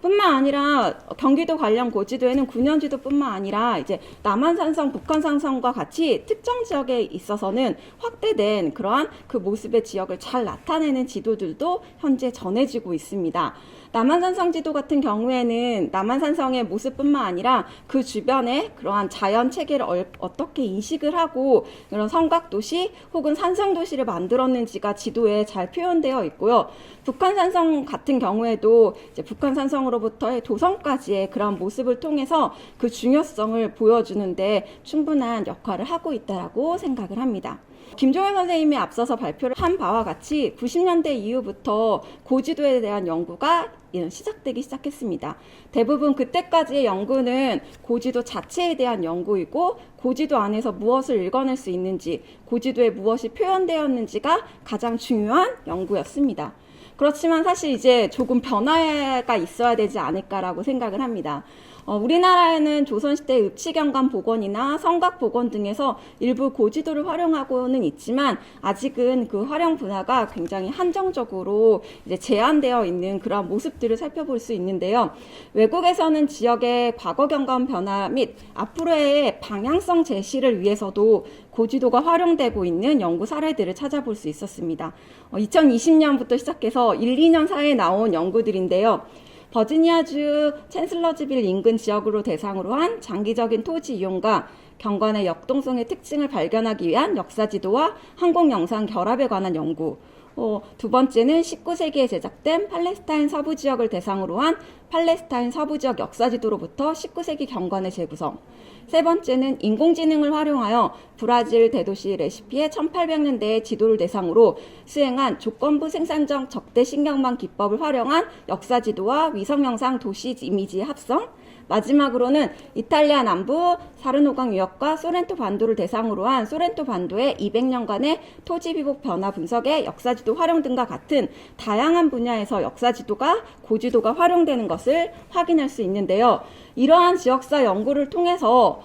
뿐만 아니라 경기도 관련 고지도에는 9년 지도뿐만 아니라 이제 남한산성, 북한산성과 같이 특정 지역에 있어서는 확대된 그러한 그 모습의 지역을 잘 나타내는 지도들도 현재 전해지고 있습니다. 남한산성 지도 같은 경우에는 남한산성의 모습뿐만 아니라 그 주변에 그러한 자연 체계를 어떻게 인식을 하고 그런 성곽도시 혹은 산성도시를 만들었는지가 지도에 잘 표현되어 있고요. 북한산성 같은 경우에도 이제 북한산성으로부터의 도성까지의 그런 모습을 통해서 그 중요성을 보여주는데 충분한 역할을 하고 있다고 생각을 합니다. 김종현 선생님이 앞서서 발표를 한 바와 같이 90년대 이후부터 고지도에 대한 연구가 시작되기 시작했습니다. 대부분 그때까지의 연구는 고지도 자체에 대한 연구이고 고지도 안에서 무엇을 읽어낼 수 있는지, 고지도에 무엇이 표현되었는지가 가장 중요한 연구였습니다. 그렇지만 사실 이제 조금 변화가 있어야 되지 않을까라고 생각을 합니다. 우리나라에는 조선시대 읍치경관 복원이나 성곽 복원 등에서 일부 고지도를 활용하고는 있지만 아직은 그 활용 분야가 굉장히 한정적으로 이제 제한되어 있는 그런 모습들을 살펴볼 수 있는데요. 외국에서는 지역의 과거 경관 변화 및 앞으로의 방향성 제시를 위해서도 고지도가 활용되고 있는 연구 사례들을 찾아볼 수 있었습니다. 2020년부터 시작해서 1, 2년 사이에 나온 연구들인데요. 버지니아주 챈슬러즈빌 인근 지역으로 대상으로 한 장기적인 토지 이용과 경관의 역동성의 특징을 발견하기 위한 역사지도와 항공영상 결합에 관한 연구. 두 번째는 19세기에 제작된 팔레스타인 서부 지역을 대상으로 한 팔레스타인 서부 지역 역사지도로부터 19세기 경관의 재구성. 세 번째는 인공지능을 활용하여 브라질 대도시 레시피의 1800년대의 지도를 대상으로 수행한 조건부 생산적 적대 신경망 기법을 활용한 역사지도와 위성영상 도시 이미지의 합성. 마지막으로는 이탈리아 남부 사르노강 유역과 소렌토 반도를 대상으로 한 소렌토 반도의 200년간의 토지 비복 변화 분석의 역사지도 활용 등과 같은 다양한 분야에서 역사지도가 고지도가 활용되는 것을 확인할 수 있는데요. 이러한 지역사 연구를 통해서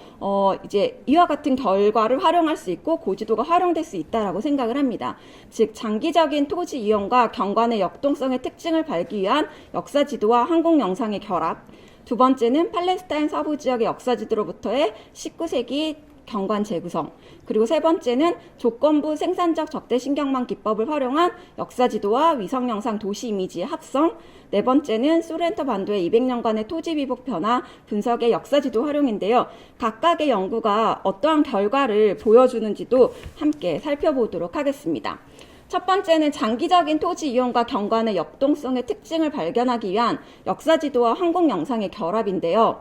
이제 이와 같은 결과를 활용할 수 있고 고지도가 활용될 수 있다라고 생각을 합니다. 즉 장기적인 토지 이용과 경관의 역동성의 특징을 밝기 위한 역사지도와 항공영상의 결합. 두 번째는 팔레스타인 서부 지역의 역사지도로부터의 19세기 경관 재구성. 그리고 세 번째는 조건부 생산적 적대 신경망 기법을 활용한 역사지도와 위성영상 도시 이미지의 합성. 네 번째는 소렌토 반도의 200년간의 토지 비복 변화 분석의 역사지도 활용인데요. 각각의 연구가 어떠한 결과를 보여주는지도 함께 살펴보도록 하겠습니다. 첫 번째는 장기적인 토지 이용과 경관의 역동성의 특징을 발견하기 위한 역사지도와 항공영상의 결합인데요.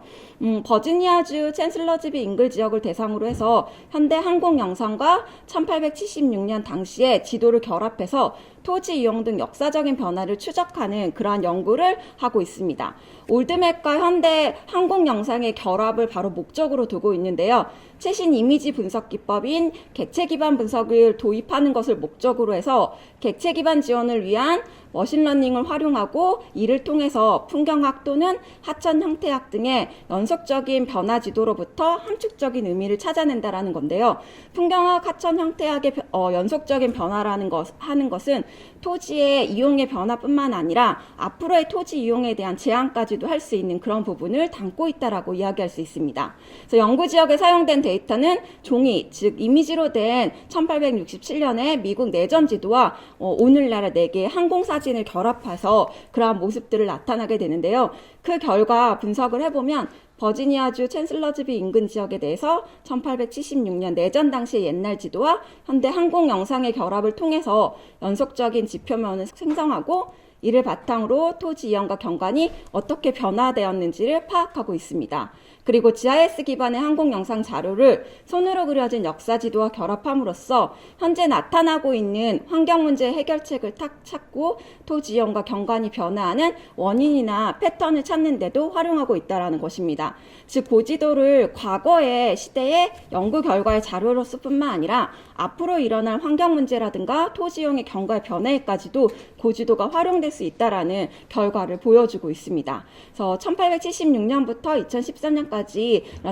버지니아주 챈슬러즈빌 인근 지역을 대상으로 해서 현대 항공영상과 1876년 당시에 지도를 결합해서 토지 이용 등 역사적인 변화를 추적하는 그러한 연구를 하고 있습니다. 올드맵과 현대 항공영상의 결합을 바로 목적으로 두고 있는데요. 최신 이미지 분석 기법인 객체 기반 분석을 도입하는 것을 목적으로 해서 객체 기반 지원을 위한 머신러닝을 활용하고 이를 통해서 풍경학 또는 하천 형태학 등의 연속적인 변화 지도로부터 함축적인 의미를 찾아낸다라는 건데요. 풍경학, 하천 형태학의 연속적인 변화라는 하는 것은 토지의 이용의 변화뿐만 아니라 앞으로의 토지 이용에 대한 제한까지도 할 수 있는 그런 부분을 담고 있다라고 이야기할 수 있습니다. 그래서 연구 지역에 사용된 데이터는 종이, 즉 이미지로 된 1867년의 미국 내전 지도와 오늘날의 4개의 항공 사진을 결합해서 그러한 모습들을 나타나게 되는데요. 그 결과 분석을 해보면 버지니아주 챈슬러즈빌 인근 지역에 대해서 1876년 내전 당시의 옛날 지도와 현대 항공 영상의 결합을 통해서 연속적인 지표면을 생성하고 이를 바탕으로 토지 이용과 경관이 어떻게 변화되었는지를 파악하고 있습니다. 그리고 GIS 기반의 항공 영상 자료를 손으로 그려진 역사 지도와 결합함으로써 현재 나타나고 있는 환경 문제 해결책을 탁 찾고 토지 이용과 경관이 변화하는 원인이나 패턴을 찾는 데도 활용하고 있다는 것입니다. 즉 고지도를 과거의 시대의 연구 결과의 자료로서 뿐만 아니라 앞으로 일어날 환경 문제라든가 토지 이용의 경과의 변화에까지도 고지도가 활용될 수 있다라는 결과를 보여주고 있습니다. 그래서 1876년부터 2013년까지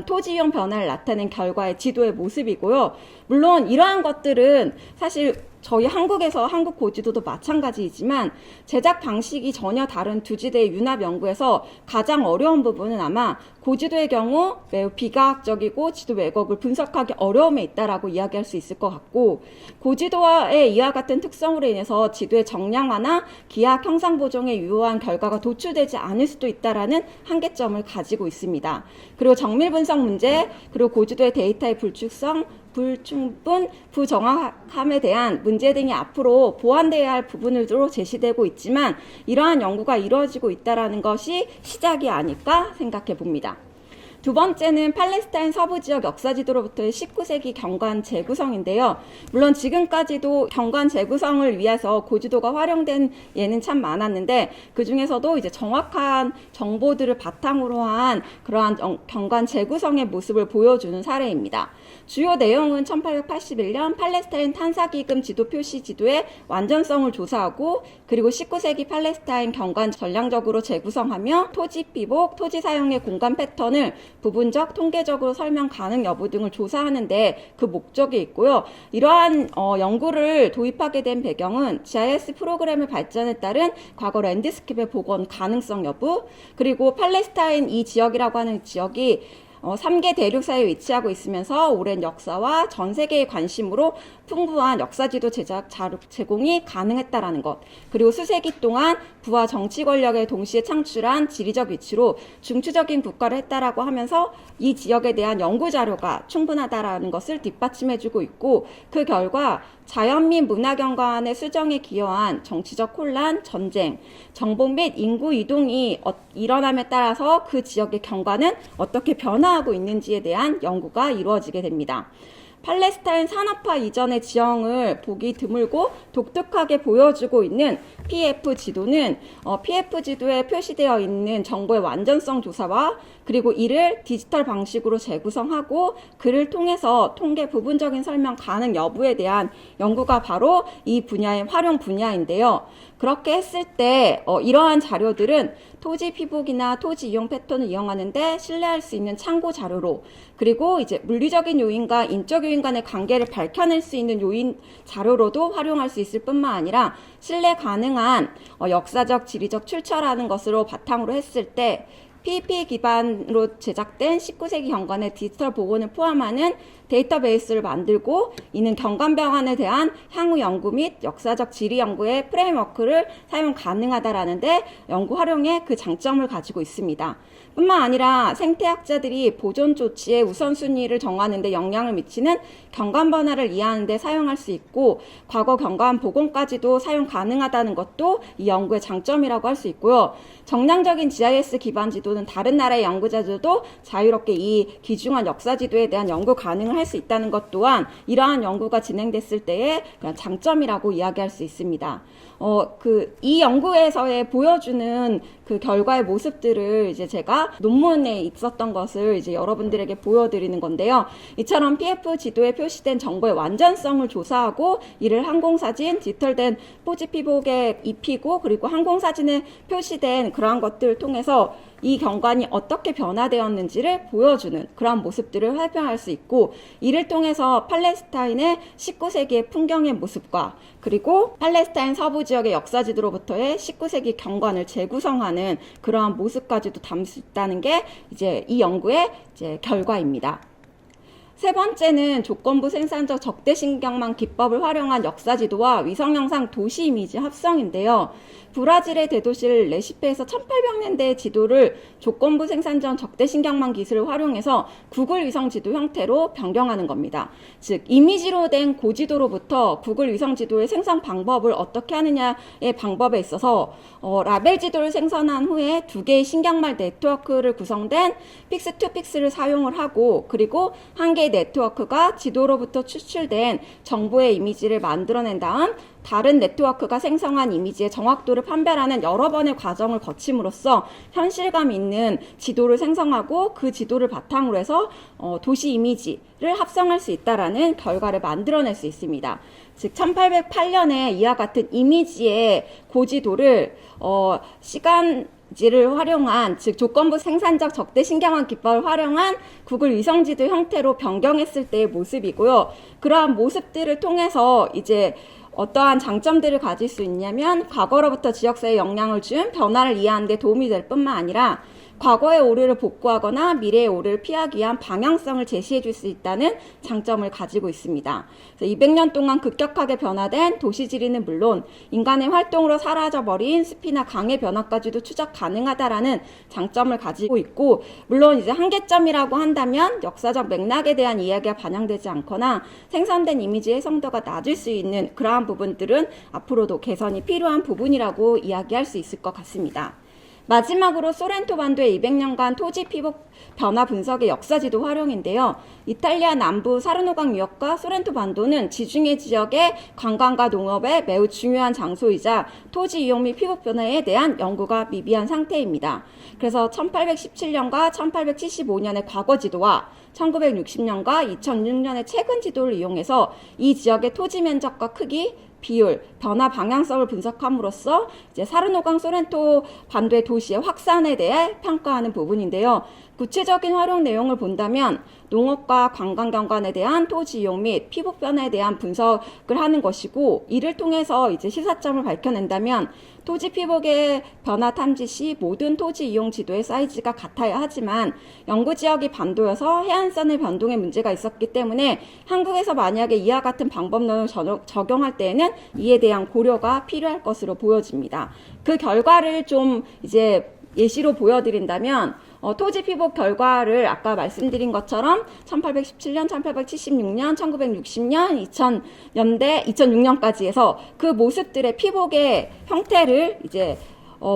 토지 이용 변화를 나타낸 결과의 지도의 모습이고요. 물론 이러한 것들은 사실 저희 한국에서 한국 고지도도 마찬가지이지만 제작 방식이 전혀 다른 두 지대의 융합 연구에서 가장 어려운 부분은 아마 고지도의 경우 매우 비과학적이고 지도 왜곡을 분석하기 어려움에 있다라고 이야기할 수 있을 것 같고, 고지도와의 이와 같은 특성으로 인해서 지도의 정량화나 기하 형상 보정에 유효한 결과가 도출되지 않을 수도 있다라는 한계점을 가지고 있습니다. 그리고 정밀 분석 문제, 그리고 고지도의 데이터의 불축성, 불충분, 부정확함에 대한 문제 등이 앞으로 보완되어야 할 부분으로 제시되고 있지만 이러한 연구가 이루어지고 있다는 것이 시작이 아닐까 생각해 봅니다. 두 번째는 팔레스타인 서부 지역 역사 지도로부터의 19세기 경관 재구성인데요. 물론 지금까지도 경관 재구성을 위해서 고지도가 활용된 예는 참 많았는데 그 중에서도 이제 정확한 정보들을 바탕으로 한 그러한 경관 재구성의 모습을 보여주는 사례입니다. 주요 내용은 1881년 팔레스타인 탄사기금 지도 표시 지도의 완전성을 조사하고, 그리고 19세기 팔레스타인 경관 전량적으로 재구성하며 토지 비복, 토지 사용의 공간 패턴을 부분적, 통계적으로 설명 가능 여부 등을 조사하는데 그 목적이 있고요. 이러한 연구를 도입하게 된 배경은 GIS 프로그램의 발전에 따른 과거 랜드스케이프의 복원 가능성 여부, 그리고 팔레스타인 이 지역이라고 하는 지역이 3개 대륙 사이에 위치하고 있으면서 오랜 역사와 전 세계의 관심으로 풍부한 역사지도 제작 자료 제공이 가능했다라는 것, 그리고 수세기 동안 부와 정치 권력을 동시에 창출한 지리적 위치로 중추적인 국가를 했다라고 하면서 이 지역에 대한 연구 자료가 충분하다라는 것을 뒷받침해주고 있고, 그 결과 자연 및 문화 경관의 수정에 기여한 정치적 혼란, 전쟁, 정복 및 인구 이동이 일어남에 따라서 그 지역의 경관은 어떻게 변화하고 있는지에 대한 연구가 이루어지게 됩니다. 팔레스타인 산업화 이전의 지형을 보기 드물고 독특하게 보여주고 있는 PF 지도는 PF 지도에 표시되어 있는 정보의 완전성 조사와 그리고 이를 디지털 방식으로 재구성하고 그를 통해서 통계 부분적인 설명 가능 여부에 대한 연구가 바로 이 분야의 활용 분야인데요. 그렇게 했을 때 이러한 자료들은 토지 피복이나 토지 이용 패턴을 이용하는데 신뢰할 수 있는 참고 자료로, 그리고 이제 물리적인 요인과 인적 요인 간의 관계를 밝혀낼 수 있는 요인 자료로도 활용할 수 있을 뿐만 아니라 신뢰 가능한 역사적, 지리적 출처라는 것으로 바탕으로 했을 때 PEP 기반으로 제작된 19세기 경관의 디지털 복원을 포함하는 데이터베이스를 만들고, 이는 경관 병안에 대한 향후 연구 및 역사적 지리 연구의 프레임워크를 사용 가능하다라는데 연구 활용에 그 장점을 가지고 있습니다. 뿐만 아니라 생태학자들이 보존 조치의 우선순위를 정하는 데 영향을 미치는 경관 변화를 이해하는 데 사용할 수 있고, 과거 경관 복원까지도 사용 가능하다는 것도 이 연구의 장점이라고 할 수 있고요. 정량적인 GIS 기반 지도는 다른 나라의 연구자들도 자유롭게 이 귀중한 역사 지도에 대한 연구 가능을 할 수 있다는 것 또한 이러한 연구가 진행됐을 때의 그런 장점이라고 이야기할 수 있습니다. 이 연구에서의 보여주는 그 결과의 모습들을 이제 제가 논문에 있었던 것을 이제 여러분들에게 보여드리는 건데요. 이처럼 PF 지도에 표시된 정보의 완전성을 조사하고 이를 항공사진, 디지털된 토지 피복에 입히고 그리고 항공사진에 표시된 그러한 것들을 통해서 이 경관이 어떻게 변화되었는지를 보여주는 그러한 모습들을 활용할 수 있고, 이를 통해서 팔레스타인의 19세기의 풍경의 모습과 그리고 팔레스타인 서부 지역의 역사지도로부터의 19세기 경관을 재구성하는 그러한 모습까지도 담을 수 있다는 게 이제 이 연구의 이제 결과입니다. 세 번째는 조건부 생산적 적대신경망 기법을 활용한 역사지도와 위성영상 도시 이미지 합성인데요. 브라질의 대도시를 레시페에서 1800년대의 지도를 조건부 생산 전 적대 신경망 기술을 활용해서 구글 위성 지도 형태로 변경하는 겁니다. 즉 이미지로 된 고지도로부터 구글 위성 지도의 생성 방법을 어떻게 하느냐의 방법에 있어서 라벨 지도를 생성한 후에 두 개의 신경말 네트워크를 구성된 픽스2픽스를 사용을 하고, 그리고 한 개의 네트워크가 지도로부터 추출된 정보의 이미지를 만들어낸 다음 다른 네트워크가 생성한 이미지의 정확도를 판별하는 여러 번의 과정을 거침으로써 현실감 있는 지도를 생성하고, 그 지도를 바탕으로 해서 도시 이미지를 합성할 수 있다라는 결과를 만들어낼 수 있습니다. 즉 1808년에 이와 같은 이미지의 고지도를 시간지를 활용한, 즉 조건부 생산적 적대 신경망 기법을 활용한 구글 위성지도 형태로 변경했을 때의 모습이고요. 그러한 모습들을 통해서 이제 어떠한 장점들을 가질 수 있냐면, 과거로부터 지역사회에 영향을 준 변화를 이해하는 데 도움이 될 뿐만 아니라 과거의 오류를 복구하거나 미래의 오류를 피하기 위한 방향성을 제시해 줄 수 있다는 장점을 가지고 있습니다. 200년 동안 급격하게 변화된 도시지리는 물론 인간의 활동으로 사라져버린 숲이나 강의 변화까지도 추적 가능하다라는 장점을 가지고 있고, 물론 이제 한계점이라고 한다면 역사적 맥락에 대한 이야기가 반영되지 않거나 생산된 이미지의 해성도가 낮을 수 있는 그러한 부분들은 앞으로도 개선이 필요한 부분이라고 이야기할 수 있을 것 같습니다. 마지막으로 소렌토 반도의 200년간 토지 피복 변화 분석의 역사지도 활용인데요. 이탈리아 남부 사르노강 유역과 소렌토 반도는 지중해 지역의 관광과 농업에 매우 중요한 장소이자 토지 이용 및 피복 변화에 대한 연구가 미비한 상태입니다. 그래서 1817년과 1875년의 과거 지도와 1960년과 2006년의 최근 지도를 이용해서 이 지역의 토지 면적과 크기, 비율, 변화 방향성을 분석함으로써 이제 사르노강 소렌토 반도의 도시의 확산에 대해 평가하는 부분인데요. 구체적인 활용 내용을 본다면 농업과 관광 경관에 대한 토지 이용 및 피복 변화에 대한 분석을 하는 것이고, 이를 통해서 이제 시사점을 밝혀낸다면 토지 피복의 변화 탐지 시 모든 토지 이용 지도의 사이즈가 같아야 하지만 연구 지역이 반도여서 해안선의 변동에 문제가 있었기 때문에 한국에서 만약에 이와 같은 방법론을 적용할 때에는 이에 대한 고려가 필요할 것으로 보여집니다. 그 결과를 좀 이제 예시로 보여드린다면 토지 피복 결과를 아까 말씀드린 것처럼 1817년, 1876년, 1960년, 2000년대, 2006년까지 해서 그 모습들의 피복의 형태를 이제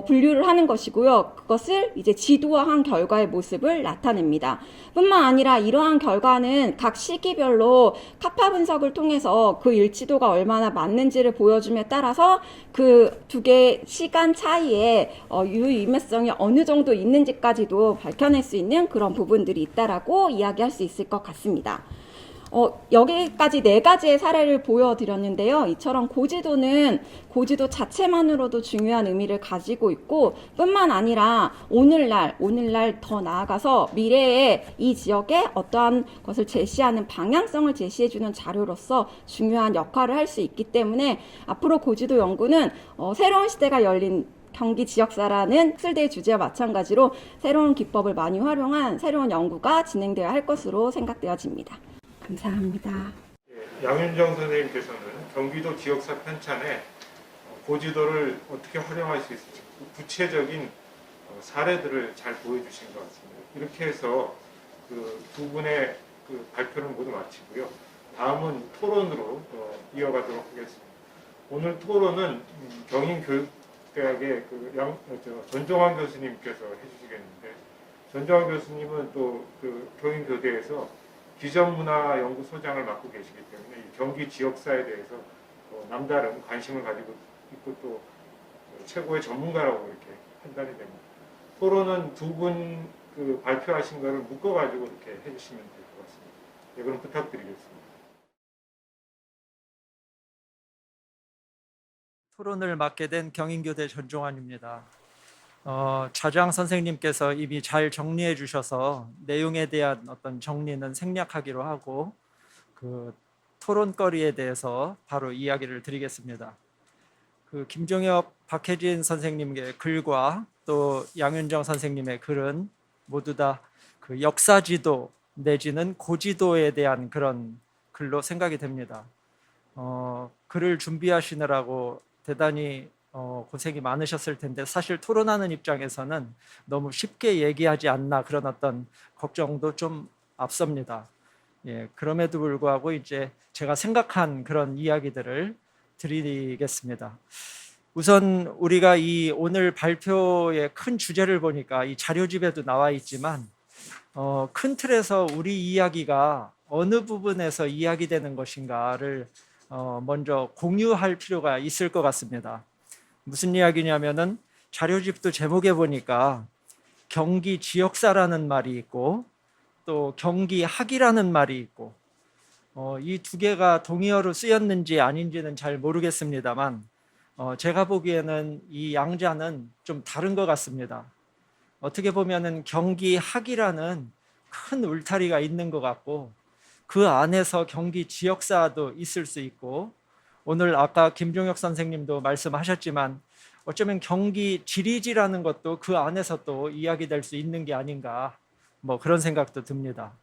분류를 하는 것이고요. 그것을 이제 지도화한 결과의 모습을 나타냅니다. 뿐만 아니라 이러한 결과는 각 시기별로 카파 분석을 통해서 그 일치도가 얼마나 맞는지를 보여줌에 따라서 그 두 개의 시간 차이에 유의미성이 어느 정도 있는지까지도 밝혀낼 수 있는 그런 부분들이 있다라고 이야기할 수 있을 것 같습니다. 여기까지 4가지의 사례를 보여드렸는데요. 이처럼 고지도는 고지도 자체만으로도 중요한 의미를 가지고 있고, 뿐만 아니라 오늘날 더 나아가서 미래에 이 지역에 어떠한 것을 제시하는 방향성을 제시해주는 자료로서 중요한 역할을 할 수 있기 때문에 앞으로 고지도 연구는 새로운 시대가 열린 경기 지역사라는 학술대의 주제와 마찬가지로 새로운 기법을 많이 활용한 새로운 연구가 진행되어야 할 것으로 생각되어집니다. 감사합니다. 양윤정 선생님께서는 경기도 지역사 편찬에 고지도를 어떻게 활용할 수 있을지 구체적인 사례들을 잘 보여주신 것 같습니다. 이렇게 해서 그 두 분의 그 발표를 모두 마치고요. 다음은 토론으로 이어가도록 하겠습니다. 오늘 토론은 경인교육대학의 전종환 교수님께서 해주시겠는데, 전종환 교수님은 또 그 경인교대에서 기전문화연구소장을 맡고 계시기 때문에 이 경기 지역사에 대해서 남다른 관심을 가지고 있고 또 최고의 전문가라고 이렇게 판단이 됩니다. 토론은 두 분 그 발표하신 거를 묶어가지고 이렇게 해주시면 될 것 같습니다. 네, 그럼 부탁드리겠습니다. 토론을 맡게 된 경인교대 전종환입니다. 차장 선생님께서 이미 잘 정리해 주셔서 내용에 대한 어떤 정리는 생략하기로 하고 그 토론거리에 대해서 바로 이야기를 드리겠습니다. 그 김종엽, 박혜진 선생님의 글과 또 양윤정 선생님의 글은 모두 다 그 역사지도 내지는 고지도에 대한 그런 글로 생각이 됩니다. 글을 준비하시느라고 대단히 고생이 많으셨을 텐데 사실 토론하는 입장에서는 너무 쉽게 얘기하지 않나 그런 어떤 걱정도 좀 앞섭니다. 예, 그럼에도 불구하고 이제 제가 생각한 그런 이야기들을 드리겠습니다. 우선 우리가 이 오늘 발표의 큰 주제를 보니까 이 자료집에도 나와 있지만 큰 틀에서 우리 이야기가 어느 부분에서 이야기되는 것인가를 먼저 공유할 필요가 있을 것 같습니다. 무슨 이야기냐면은 자료집도 제목에 보니까 경기 지역사라는 말이 있고 또 경기학이라는 말이 있고 이 두 개가 동의어로 쓰였는지 아닌지는 잘 모르겠습니다만 제가 보기에는 이 양자는 좀 다른 것 같습니다. 어떻게 보면은 경기학이라는 큰 울타리가 있는 것 같고 그 안에서 경기 지역사도 있을 수 있고 오늘 아까 김종혁 선생님도 말씀하셨지만 어쩌면 경기 지리지라는 것도 그 안에서 또 이야기될 수 있는 게 아닌가 뭐 그런 생각도 듭니다.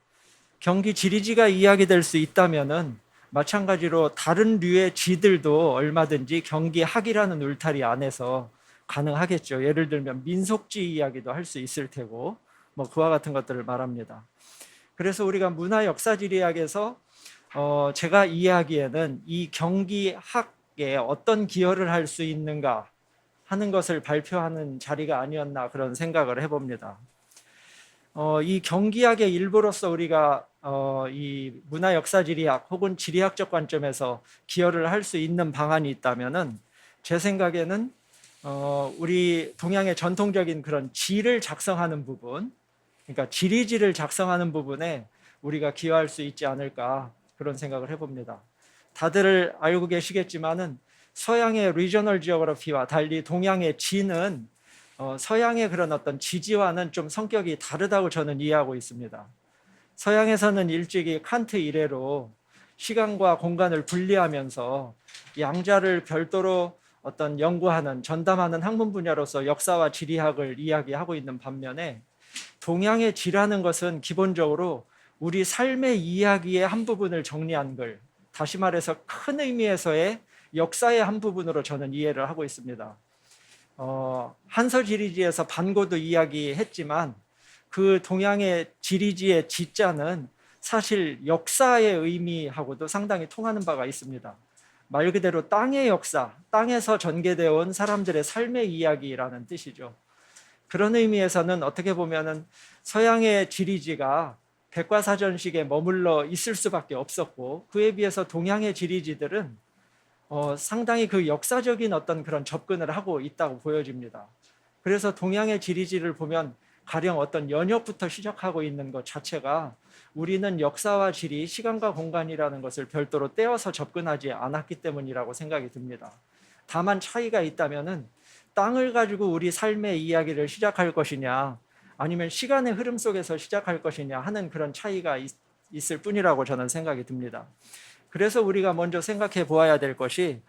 경기 지리지가 이야기될 수 있다면은 마찬가지로 다른 류의 지들도 얼마든지 경기학이라는 울타리 안에서 가능하겠죠. 예를 들면 민속지 이야기도 할 수 있을 테고 뭐 그와 같은 것들을 말합니다. 그래서 우리가 문화역사지리학에서 제가 이야기에는 이 경기학에 어떤 기여를 할 수 있는가 하는 것을 발표하는 자리가 아니었나 그런 생각을 해봅니다. 이 경기학의 일부로서 우리가 이 문화역사지리학 혹은 지리학적 관점에서 기여를 할 수 있는 방안이 있다면은 제 생각에는 우리 동양의 전통적인 그런 지를 작성하는 부분, 그러니까 지리지를 작성하는 부분에 우리가 기여할 수 있지 않을까 그런 생각을 해봅니다. 다들 알고 계시겠지만은 서양의 리저널 지오그래피와 달리 동양의 지는 서양의 그런 어떤 지지와는 좀 성격이 다르다고 저는 이해하고 있습니다. 서양에서는 일찍이 칸트 이래로 시간과 공간을 분리하면서 양자를 별도로 어떤 연구하는 전담하는 학문 분야로서 역사와 지리학을 이야기하고 있는 반면에 동양의 지라는 것은 기본적으로 우리 삶의 이야기의 한 부분을 정리한 글, 다시 말해서 큰 의미에서의 역사의 한 부분으로 저는 이해를 하고 있습니다. 한서지리지에서 반고도 이야기했지만 그 동양의 지리지의 지자는 사실 역사의 의미하고도 상당히 통하는 바가 있습니다. 말 그대로 땅의 역사, 땅에서 전개되어 온 사람들의 삶의 이야기라는 뜻이죠. 그런 의미에서는 어떻게 보면은 서양의 지리지가 백과사전식에 머물러 있을 수밖에 없었고 그에 비해서 동양의 지리지들은 상당히 그 역사적인 어떤 그런 접근을 하고 있다고 보여집니다. 그래서 동양의 지리지를 보면 가령 어떤 연역부터 시작하고 있는 것 자체가 우리는 역사와 지리, 시간과 공간이라는 것을 별도로 떼어서 접근하지 않았기 때문이라고 생각이 듭니다. 다만 차이가 있다면은 땅을 가지고 우리 삶의 이야기를 시작할 것이냐 아니면 시간의 흐름 속에서 시작할 것이냐 하는 그런 차이가 있을 뿐이라고 저는 생각이 듭니다. 그래서 우리가 먼저 생각해 보아야 될 것이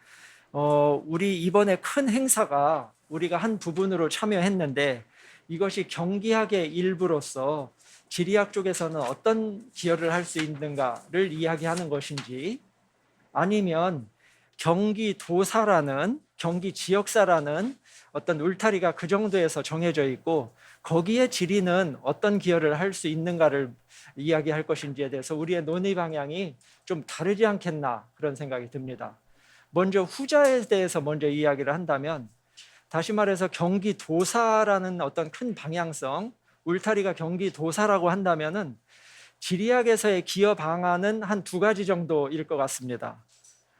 우리 이번에 큰 행사가 우리가 한 부분으로 참여했는데 이것이 경기학의 일부로서 지리학 쪽에서는 어떤 기여를 할 수 있는가를 이야기하는 것인지 아니면 경기도사라는 경기지역사라는 어떤 울타리가 그 정도에서 정해져 있고 거기에 지리는 어떤 기여를 할 수 있는가를 이야기할 것인지에 대해서 우리의 논의 방향이 좀 다르지 않겠나 그런 생각이 듭니다. 먼저 후자에 대해서 먼저 이야기를 한다면 다시 말해서 경기도사라는 어떤 큰 방향성, 울타리가 경기도사라고 한다면은 지리학에서의 기여 방안은 한 두 가지 정도일 것 같습니다.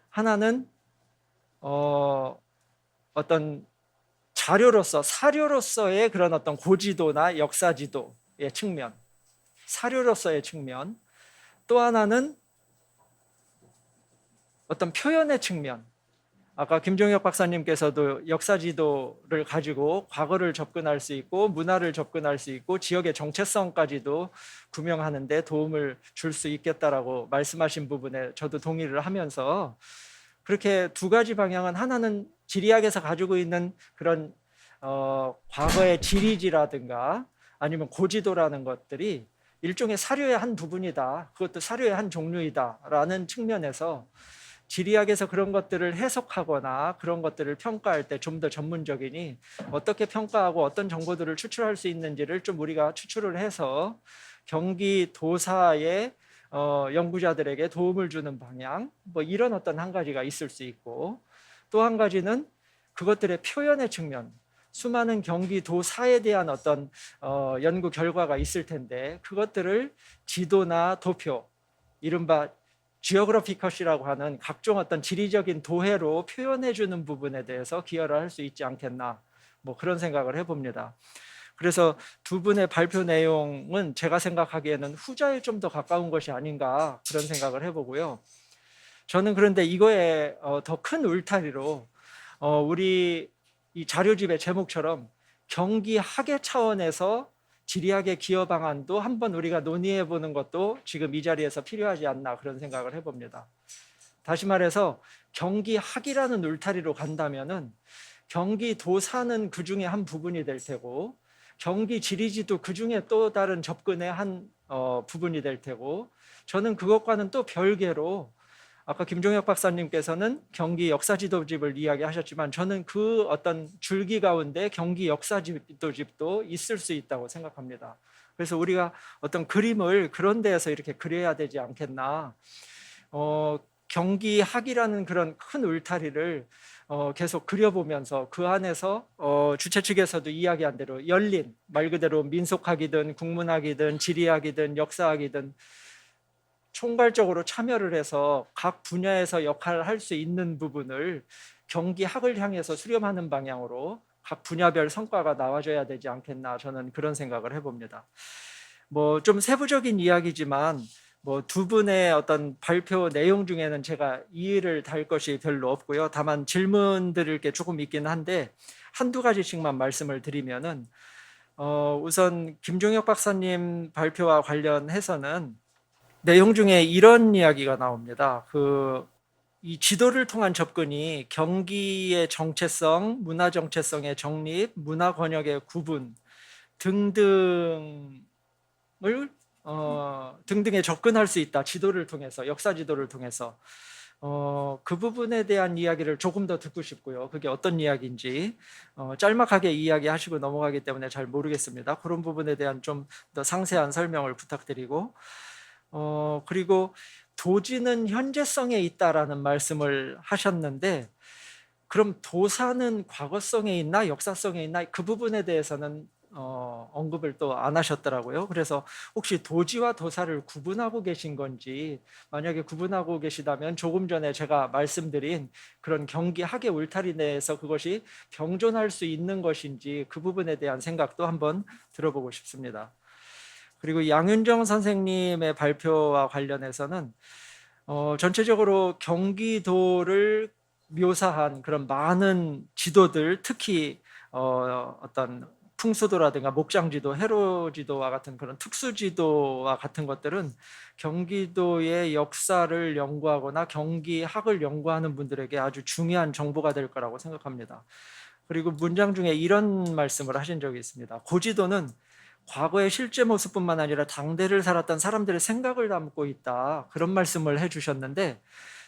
하나는 어떤 자료로서 사료로서의 그런 어떤 고지도나 역사지도의 측면, 사료로서의 측면, 또 하나는 어떤 표현의 측면. 아까 김종혁 박사님께서도 역사지도를 가지고 과거를 접근할 수 있고 문화를 접근할 수 있고 지역의 정체성까지도 구명하는 데 도움을 줄 수 있겠다라고 말씀하신 부분에 저도 동의를 하면서 그렇게 두 가지 방향은 하나는 지리학에서 가지고 있는 그런 과거의 지리지라든가 아니면 고지도라는 것들이 일종의 사료의 한 부분이다. 그것도 사료의 한 종류이다라는 측면에서 지리학에서 그런 것들을 해석하거나 그런 것들을 평가할 때 좀 더 전문적이니 어떻게 평가하고 어떤 정보들을 추출할 수 있는지를 좀 우리가 추출을 해서 경기도사의 연구자들에게 도움을 주는 방향, 뭐 이런 어떤 한 가지가 있을 수 있고, 또 한 가지는 그것들의 표현의 측면, 수많은 경기도사에 대한 어떤 연구 결과가 있을 텐데 그것들을 지도나 도표, 이른바 지오그래피컷이라고 하는 각종 어떤 지리적인 도해로 표현해 주는 부분에 대해서 기여를 할 수 있지 않겠나, 뭐 그런 생각을 해봅니다. 그래서 두 분의 발표 내용은 제가 생각하기에는 후자에 좀 더 가까운 것이 아닌가, 그런 생각을 해보고요. 저는 그런데 이거에 더 큰 울타리로 우리 이 자료집의 제목처럼 경기학의 차원에서 지리학의 기여 방안도 한번 우리가 논의해 보는 것도 지금 이 자리에서 필요하지 않나, 그런 생각을 해봅니다. 다시 말해서 경기학이라는 울타리로 간다면은 경기도사는 그 중에 한 부분이 될 테고, 경기지리지도 그 중에 또 다른 접근의 한 부분이 될 테고, 저는 그것과는 또 별개로 아까 김종혁 박사님께서는 경기 역사지도집을 이야기하셨지만 저는 그 어떤 줄기 가운데 경기 역사지도집도 있을 수 있다고 생각합니다. 그래서 우리가 어떤 그림을 그런 데에서 이렇게 그려야 되지 않겠나. 경기학이라는 그런 큰 울타리를 계속 그려보면서 그 안에서 주최 측에서도 이야기한 대로 열린, 말 그대로 민속학이든 국문학이든 지리학이든 역사학이든 총괄적으로 참여를 해서 각 분야에서 역할을 할 수 있는 부분을 경기학을 향해서 수렴하는 방향으로 각 분야별 성과가 나와줘야 되지 않겠나, 저는 그런 생각을 해봅니다. 뭐 좀 세부적인 이야기지만 뭐 두 분의 어떤 발표 내용 중에는 제가 이의를 달 것이 별로 없고요. 다만 질문 드릴 게 조금 있긴 한데 한두 가지씩만 말씀을 드리면은 우선 김종혁 박사님 발표와 관련해서는 내용 중에 이런 이야기가 나옵니다. 이 지도를 통한 접근이 경기의 정체성, 문화 정체성의 정립, 문화 권역의 구분 등등에 접근할 수 있다. 지도를 통해서, 역사 지도를 통해서. 그 부분에 대한 이야기를 조금 더 듣고 싶고요. 그게 어떤 이야기인지 짤막하게 이야기하시고 넘어가기 때문에 잘 모르겠습니다. 그런 부분에 대한 좀 더 상세한 설명을 부탁드리고, 그리고 도지는 현재성에 있다라는 말씀을 하셨는데 그럼 도사는 과거성에 있나 역사성에 있나, 그 부분에 대해서는 언급을 또 안 하셨더라고요. 그래서 혹시 도지와 도사를 구분하고 계신 건지, 만약에 구분하고 계시다면 조금 전에 제가 말씀드린 그런 경기학의 울타리 내에서 그것이 병존할 수 있는 것인지, 그 부분에 대한 생각도 한번 들어보고 싶습니다. 그리고 양윤정 선생님의 발표와 관련해서는 전체적으로 경기도를 묘사한 그런 많은 지도들, 특히 어떤 풍수도라든가 목장지도, 해로지도와 같은 그런 특수지도와 같은 것들은 경기도의 역사를 연구하거나 경기학을 연구하는 분들에게 아주 중요한 정보가 될 거라고 생각합니다. 그리고 문장 중에 이런 말씀을 하신 적이 있습니다. 고지도는 과거의 실제 모습뿐만 아니라 당대를 살았던 사람들의 생각을 담고 있다, 그런 말씀을 해주셨는데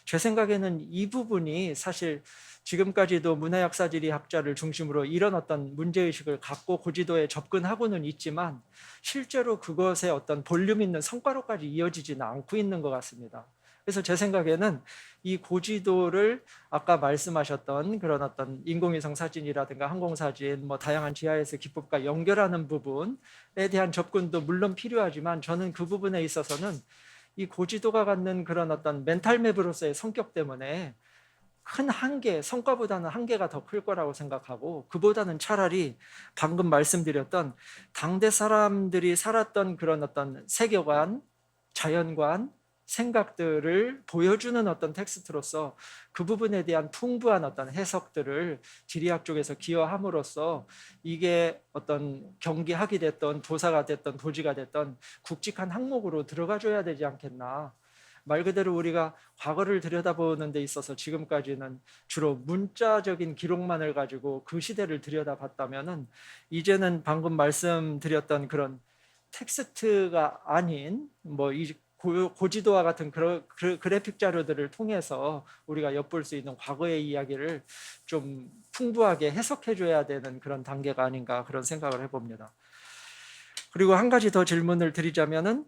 제 생각에는 이 부분이 사실 지금까지도 문화역사지리학자를 중심으로 이런 어떤 문제의식을 갖고 고지도에 접근하고는 있지만 실제로 그것의 어떤 볼륨 있는 성과로까지 이어지지는 않고 있는 것 같습니다. 그래서 제 생각에는 이 고지도를 아까 말씀하셨던 그런 어떤 인공위성 사진이라든가 항공사진, 뭐 다양한 GIS 기법과 연결하는 부분에 대한 접근도 물론 필요하지만 저는 그 부분에 있어서는 이 고지도가 갖는 그런 어떤 멘탈맵으로서의 성격 때문에 큰 한계, 성과보다는 한계가 더 클 거라고 생각하고, 그보다는 차라리 방금 말씀드렸던 당대 사람들이 살았던 그런 어떤 세계관, 자연관, 생각들을 보여주는 어떤 텍스트로서 그 부분에 대한 풍부한 어떤 해석들을 지리학 쪽에서 기여함으로써 이게 어떤 경기학이 됐던 도사가 됐던 도지가 됐던 굵직한 항목으로 들어가줘야 되지 않겠나. 말 그대로 우리가 과거를 들여다보는 데 있어서 지금까지는 주로 문자적인 기록만을 가지고 그 시대를 들여다봤다면은 이제는 방금 말씀드렸던 그런 텍스트가 아닌 뭐 이 고지도와 같은 그래픽 자료들을 통해서 우리가 엿볼 수 있는 과거의 이야기를 좀 풍부하게 해석해 줘야 되는 그런 단계가 아닌가 그런 생각을 해봅니다. 그리고 한 가지 더 질문을 드리자면은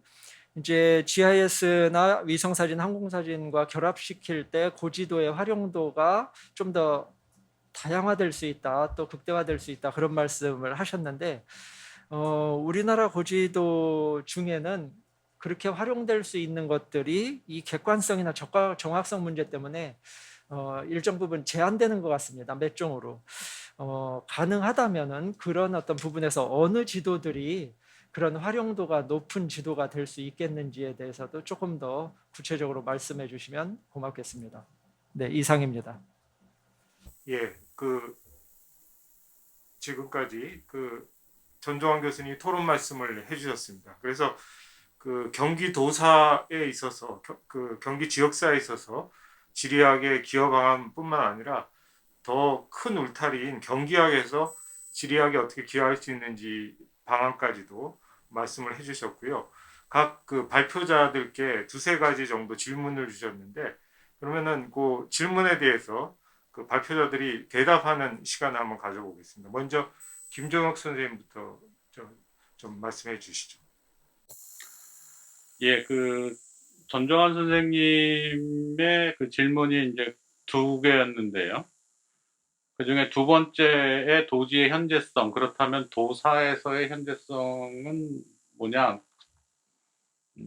이제 GIS나 위성사진, 항공사진과 결합시킬 때 고지도의 활용도가 좀 더 다양화될 수 있다, 또 극대화될 수 있다 그런 말씀을 하셨는데 우리나라 고지도 중에는 그렇게 활용될 수 있는 것들이 이 객관성이나 정확성 문제 때문에 일정 부분 제한되는 것 같습니다. 몇 종으로. 가능하다면은 그런 어떤 부분에서 어느 지도들이 그런 활용도가 높은 지도가 될 수 있겠는지에 대해서도 조금 더 구체적으로 말씀해 주시면 고맙겠습니다. 네, 이상입니다. 예, 지금까지 전종환 교수님이 토론 말씀을 해주셨습니다. 그래서 경기도사에 있어서 경기 지역사에 있어서 지리학의 기여 방안뿐만 아니라 더 큰 울타리인 경기학에서 지리학이 어떻게 기여할 수 있는지 방안까지도 말씀을 해주셨고요. 각 발표자들께 두세 가지 정도 질문을 주셨는데 그러면은 그 질문에 대해서 발표자들이 대답하는 시간을 한번 가져보겠습니다. 먼저 김종혁 선생님부터 좀 말씀해 주시죠. 예, 전종환 선생님의 그 질문이 이제 두 개였는데요. 그 중에 두 번째의 도지의 현재성, 그렇다면 도사에서의 현재성은 뭐냐,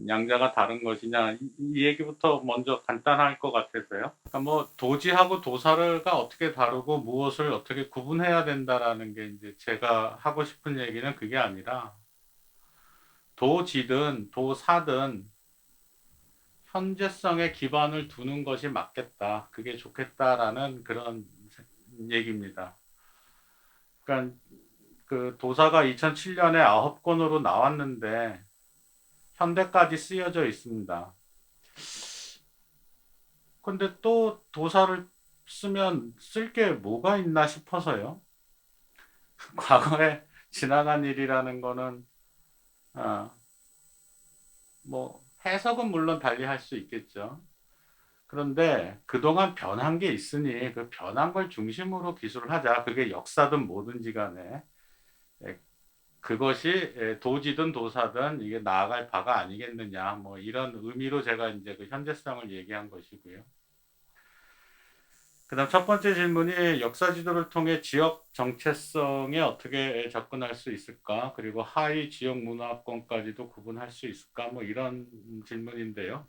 양자가 다른 것이냐, 이 얘기부터 먼저 간단할 것 같아서요. 그러니까 뭐 도지하고 도사가 어떻게 다르고 무엇을 어떻게 구분해야 된다라는 게 이제 제가 하고 싶은 얘기는 그게 아니라 도지든 도사든 현재성에 기반을 두는 것이 맞겠다. 그게 좋겠다라는 그런 얘기입니다. 그러니까 도사가 2007년에 9권으로 나왔는데 현대까지 쓰여져 있습니다. 근데 또 도사를 쓰면 쓸 게 뭐가 있나 싶어서요. 과거에 지나간 일이라는 거는 뭐 해석은 물론 달리 할 수 있겠죠. 그런데 그동안 변한 게 있으니 그 변한 걸 중심으로 기술을 하자. 그게 역사든 뭐든지 간에 그것이 도지든 도사든 이게 나아갈 바가 아니겠느냐. 뭐 이런 의미로 제가 이제 그 현재성을 얘기한 것이고요. 그다음 첫 번째 질문이 역사 지도를 통해 지역 정체성에 어떻게 접근할 수 있을까? 그리고 하위 지역 문화권까지도 구분할 수 있을까? 뭐 이런 질문인데요.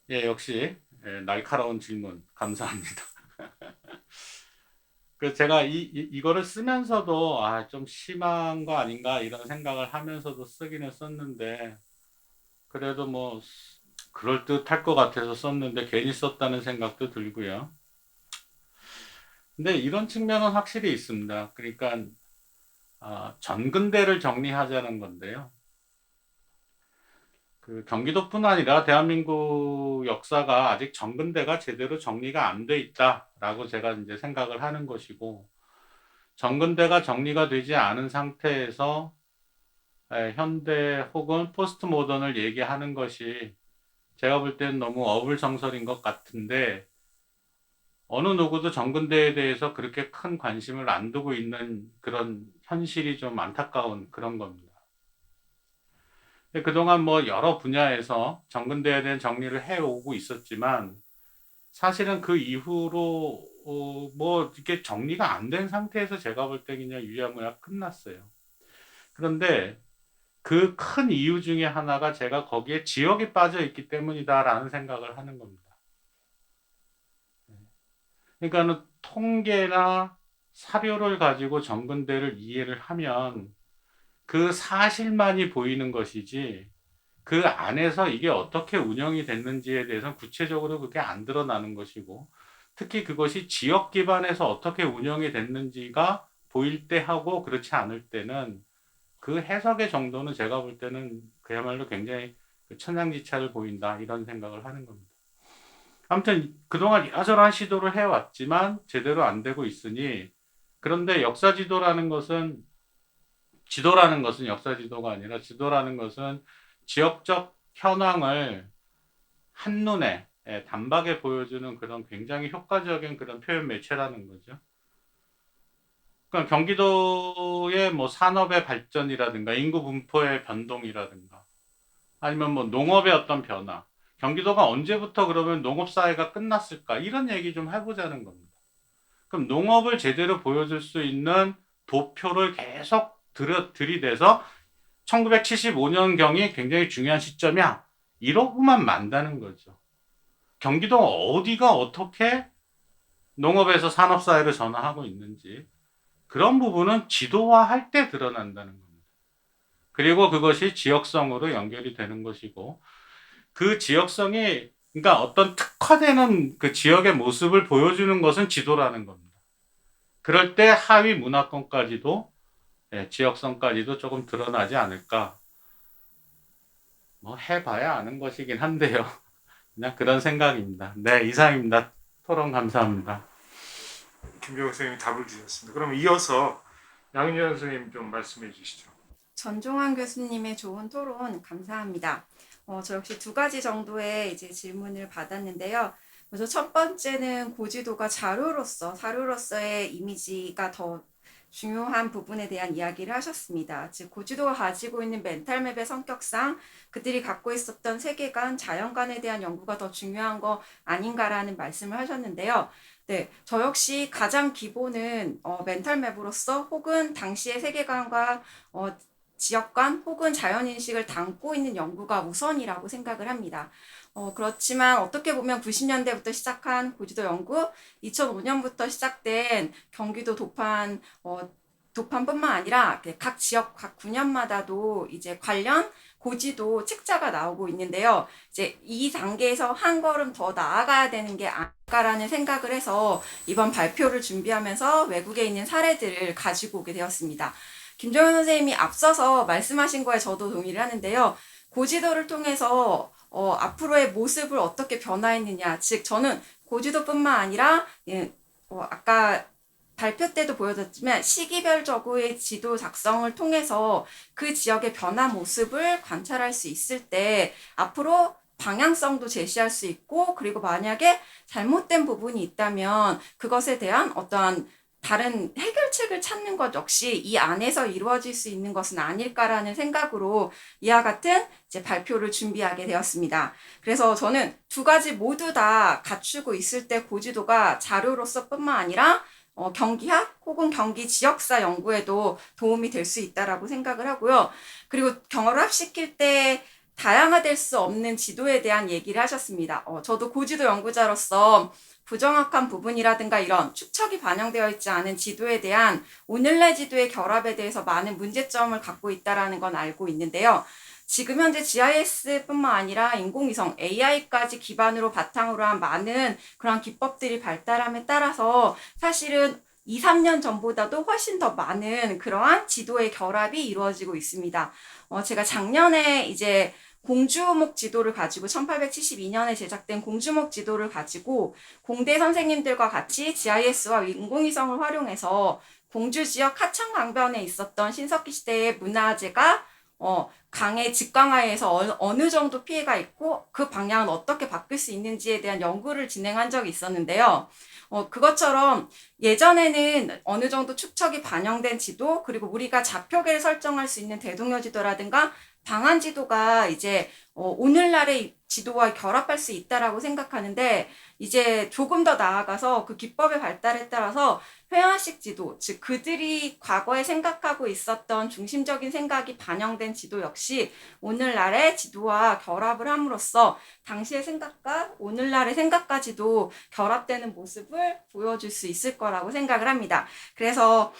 예, 역시 날카로운 질문 감사합니다. 제가 이거를 쓰면서도 좀 심한 거 아닌가 이런 생각을 하면서도 쓰기는 썼는데 그래도 뭐 그럴듯할 것 같아서 썼는데 괜히 썼다는 생각도 들고요. 근데 이런 측면은 확실히 있습니다. 그러니까 전근대를 정리하자는 건데요. 경기도뿐 아니라 대한민국 역사가 아직 전근대가 제대로 정리가 안 돼 있다라고 제가 이제 생각을 하는 것이고, 전근대가 정리가 되지 않은 상태에서 현대 혹은 포스트 모던을 얘기하는 것이 제가 볼 때는 너무 어불성설인 것 같은데, 어느 누구도 전근대에 대해서 그렇게 큰 관심을 안 두고 있는 그런 현실이 좀 안타까운 그런 겁니다. 그동안 뭐 여러 분야에서 전근대에 대한 정리를 해오고 있었지만 사실은 그 이후로 뭐 이렇게 정리가 안 된 상태에서 제가 볼 때 그냥 유야무야 끝났어요. 그런데 그 큰 이유 중에 하나가 제가 거기에 지역이 빠져 있기 때문이다라는 생각을 하는 겁니다. 그러니까는 통계나 사료를 가지고 전근대를 이해를 하면 그 사실만이 보이는 것이지 그 안에서 이게 어떻게 운영이 됐는지에 대해서는 구체적으로 그게 안 드러나는 것이고, 특히 그것이 지역 기반에서 어떻게 운영이 됐는지가 보일 때 하고 그렇지 않을 때는 그 해석의 정도는 제가 볼 때는 그야말로 굉장히 천양지차를 보인다 이런 생각을 하는 겁니다. 아무튼 그동안 이러저러한 시도를 해왔지만 제대로 안 되고 있으니, 그런데 역사 지도라는 것은 역사 지도가 아니라 지도라는 것은 지역적 현황을 한눈에 단박에 보여주는 그런 굉장히 효과적인 그런 표현 매체라는 거죠. 그러니까 경기도의 뭐 산업의 발전이라든가 인구 분포의 변동이라든가 아니면 뭐 농업의 어떤 변화, 경기도가 언제부터 그러면 농업 사회가 끝났을까 이런 얘기 좀 해보자는 겁니다. 그럼 농업을 제대로 보여줄 수 있는 도표를 계속 들이대서 1975년경이 굉장히 중요한 시점이야. 이러고만 만다는 거죠. 경기도가 어디가 어떻게 농업에서 산업사회를 전환하고 있는지 그런 부분은 지도화할 때 드러난다는 겁니다. 그리고 그것이 지역성으로 연결이 되는 것이고 그 지역성이 그러니까 어떤 특화되는 그 지역의 모습을 보여주는 것은 지도라는 겁니다. 그럴 때 하위 문화권까지도 지역성까지도 조금 드러나지 않을까. 뭐 해봐야 아는 것이긴 한데요. 그냥 그런 생각입니다. 네, 이상입니다. 토론 감사합니다. 김정욱 선생님이 답을 주셨습니다. 그럼 이어서 양윤현 선생님 좀 말씀해 주시죠. 전종환 교수님의 좋은 토론 감사합니다. 저 역시 두 가지 정도의 이제 질문을 받았는데요. 먼저 첫 번째는 고지도가 사료로서의 이미지가 더 중요한 부분에 대한 이야기를 하셨습니다. 즉 고지도가 가지고 있는 멘탈맵의 성격상 그들이 갖고 있었던 세계관, 자연관에 대한 연구가 더 중요한 거 아닌가라는 말씀을 하셨는데요. 네, 저 역시 가장 기본은 멘탈맵으로서 혹은 당시의 세계관과 지역관 혹은 자연인식을 담고 있는 연구가 우선이라고 생각을 합니다. 그렇지만 어떻게 보면 90년대부터 시작한 고지도 연구, 2005년부터 시작된 경기도 도판뿐만 아니라 각 지역, 각 구년마다도 이제 관련 고지도 책자가 나오고 있는데요. 이제 이 단계에서 한 걸음 더 나아가야 되는 게 아닐까라는 생각을 해서 이번 발표를 준비하면서 외국에 있는 사례들을 가지고 오게 되었습니다. 김정현 선생님이 앞서서 말씀하신 거에 저도 동의를 하는데요. 고지도를 통해서 앞으로의 모습을 어떻게 변화했느냐. 즉 저는 고지도뿐만 아니라 아까 발표 때도 보여줬지만 시기별적으로의 지도 작성을 통해서 그 지역의 변화 모습을 관찰할 수 있을 때 앞으로 방향성도 제시할 수 있고 그리고 만약에 잘못된 부분이 있다면 그것에 대한 어떠한 다른 해결책을 찾는 것 역시 이 안에서 이루어질 수 있는 것은 아닐까라는 생각으로 이와 같은 이제 발표를 준비하게 되었습니다. 그래서 저는 두 가지 모두 다 갖추고 있을 때 고지도가 자료로서뿐만 아니라 경기학 혹은 경기 지역사 연구에도 도움이 될 수 있다라고 생각을 하고요. 그리고 경합시킬 때 다양화될 수 없는 지도에 대한 얘기를 하셨습니다. 저도 고지도 연구자로서 부정확한 부분이라든가 이런 축척이 반영되어 있지 않은 지도에 대한 오늘날 지도의 결합에 대해서 많은 문제점을 갖고 있다는 건 알고 있는데요. 지금 현재 GIS뿐만 아니라 인공위성 AI까지 기반으로 바탕으로 한 많은 그런 기법들이 발달함에 따라서 사실은 2, 3년 전보다도 훨씬 더 많은 그러한 지도의 결합이 이루어지고 있습니다. 제가 작년에 이제 공주목 지도를 가지고 1872년에 제작된 공주목 지도를 가지고 공대 선생님들과 같이 GIS와 인공위성을 활용해서 공주 지역 하천 강변에 있었던 신석기 시대의 문화재가 강의 직강화에서 어느 정도 피해가 있고 그 방향은 어떻게 바뀔 수 있는지에 대한 연구를 진행한 적이 있었는데요. 그것처럼 예전에는 어느 정도 축척이 반영된 지도 그리고 우리가 좌표계를 설정할 수 있는 대동여 지도라든가 방한 지도가 이제 오늘날의 지도와 결합할 수 있다라고 생각하는데 이제 조금 더 나아가서 그 기법의 발달에 따라서 회화식 지도, 즉 그들이 과거에 생각하고 있었던 중심적인 생각이 반영된 지도 역시 오늘날의 지도와 결합을 함으로써 당시의 생각과 오늘날의 생각까지도 결합되는 모습을 보여줄 수 있을 거라고 생각을 합니다. 그래서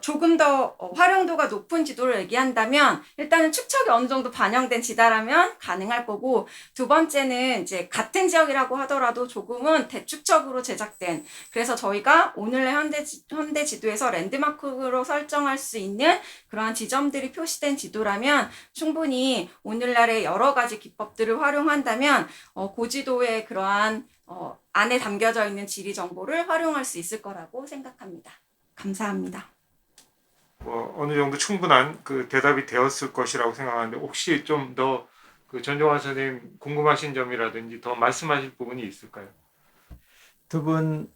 조금 더 활용도가 높은 지도를 얘기한다면 일단은 축척이 어느 정도 반영된 지다라면 가능할 거고 두 번째는 이제 같은 지역이라고 하더라도 조금은 대축척으로 제작된 그래서 저희가 오늘의 현대 지도에서 랜드마크로 설정할 수 있는 그러한 지점들이 표시된 지도라면 충분히 오늘날의 여러 가지 기법들을 활용한다면 고지도의 그러한 안에 담겨져 있는 지리 정보를 활용할 수 있을 거라고 생각합니다. 감사합니다. 어느 정도 충분한 그 대답이 되었을 것이라고 생각하는데 혹시 좀 더 그 전종환 선생님 궁금하신 점이라든지 더 말씀하실 부분이 있을까요? 두 분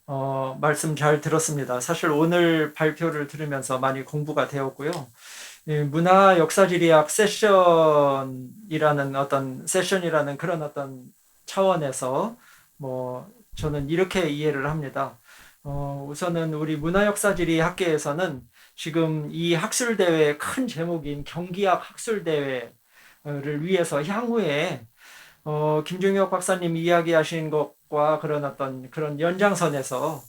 말씀 잘 들었습니다. 사실 오늘 발표를 들으면서 많이 공부가 되었고요. 이 문화 역사지리학 세션이라는 그런 어떤 차원에서 뭐 저는 이렇게 이해를 합니다. 우선은 우리 문화역사지리 학계에서는 지금 이 학술대회의 큰 제목인 경기학 학술대회를 위해서 향후에 김종혁 박사님 이야기하신 것과 그런 연장선에서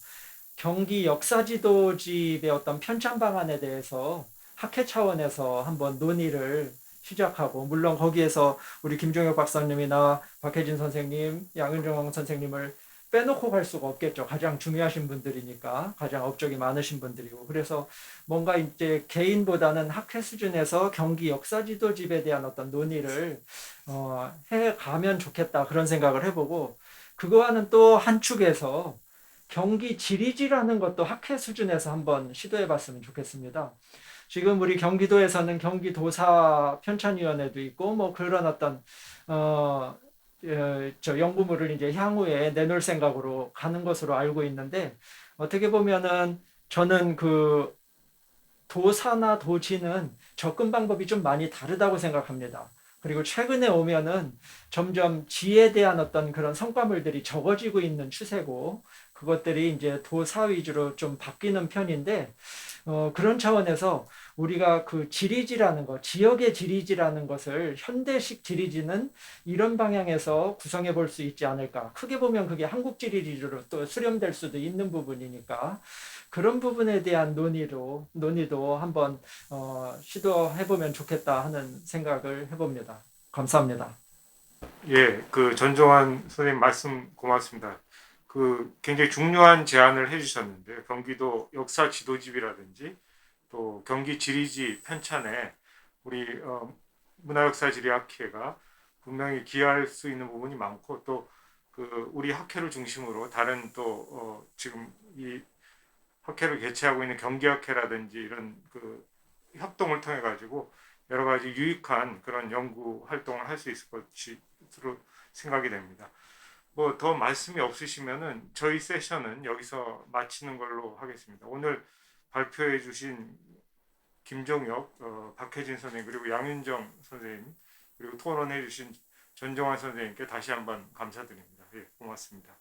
경기 역사지도집의 어떤 편찬 방안에 대해서 학회 차원에서 한번 논의를 시작하고, 물론 거기에서 우리 김종혁 박사님이나 박혜진 선생님, 양은정 선생님을 빼놓고 갈 수가 없겠죠. 가장 중요하신 분들이니까, 가장 업적이 많으신 분들이고. 그래서 뭔가 이제 개인보다는 학회 수준에서 경기 역사지도집에 대한 어떤 논의를 해가면 좋겠다, 그런 생각을 해보고, 그거와는 또 한 축에서 경기 지리지라는 것도 학회 수준에서 한번 시도해 봤으면 좋겠습니다. 지금 우리 경기도에서는 경기도사 편찬위원회도 있고 뭐 그런 어떤 저 연구물을 이제 향후에 내놓을 생각으로 가는 것으로 알고 있는데, 어떻게 보면은 저는 그 도사나 도지는 접근 방법이 좀 많이 다르다고 생각합니다. 그리고 최근에 오면은 점점 지에 대한 어떤 그런 성과물들이 적어지고 있는 추세고, 그것들이 이제 도사 위주로 좀 바뀌는 편인데, 그런 차원에서 우리가 그 지리지라는 것, 지역의 지리지라는 것을 현대식 지리지는 이런 방향에서 구성해 볼 수 있지 않을까. 크게 보면 그게 한국 지리지로 또 수렴될 수도 있는 부분이니까, 그런 부분에 대한 논의도 한번 시도해 보면 좋겠다 하는 생각을 해봅니다. 감사합니다. 예, 그 전종환 선생님 말씀 고맙습니다. 그 굉장히 중요한 제안을 해주셨는데 경기도 역사 지도집이라든지 또 경기 지리지 편찬에 우리 문화역사지리학회가 분명히 기여할 수 있는 부분이 많고, 또 그 우리 학회를 중심으로 다른 또 지금 이 학회를 개최하고 있는 경기학회라든지 이런 그 협동을 통해 가지고 여러 가지 유익한 그런 연구 활동을 할 수 있을 것으로 생각이 됩니다. 뭐 더 말씀이 없으시면은 저희 세션은 여기서 마치는 걸로 하겠습니다. 오늘 발표해 주신 김종혁, 박혜진 선생님, 그리고 양윤정 선생님, 그리고 토론해 주신 전정환 선생님께 다시 한번 감사드립니다. 예, 고맙습니다.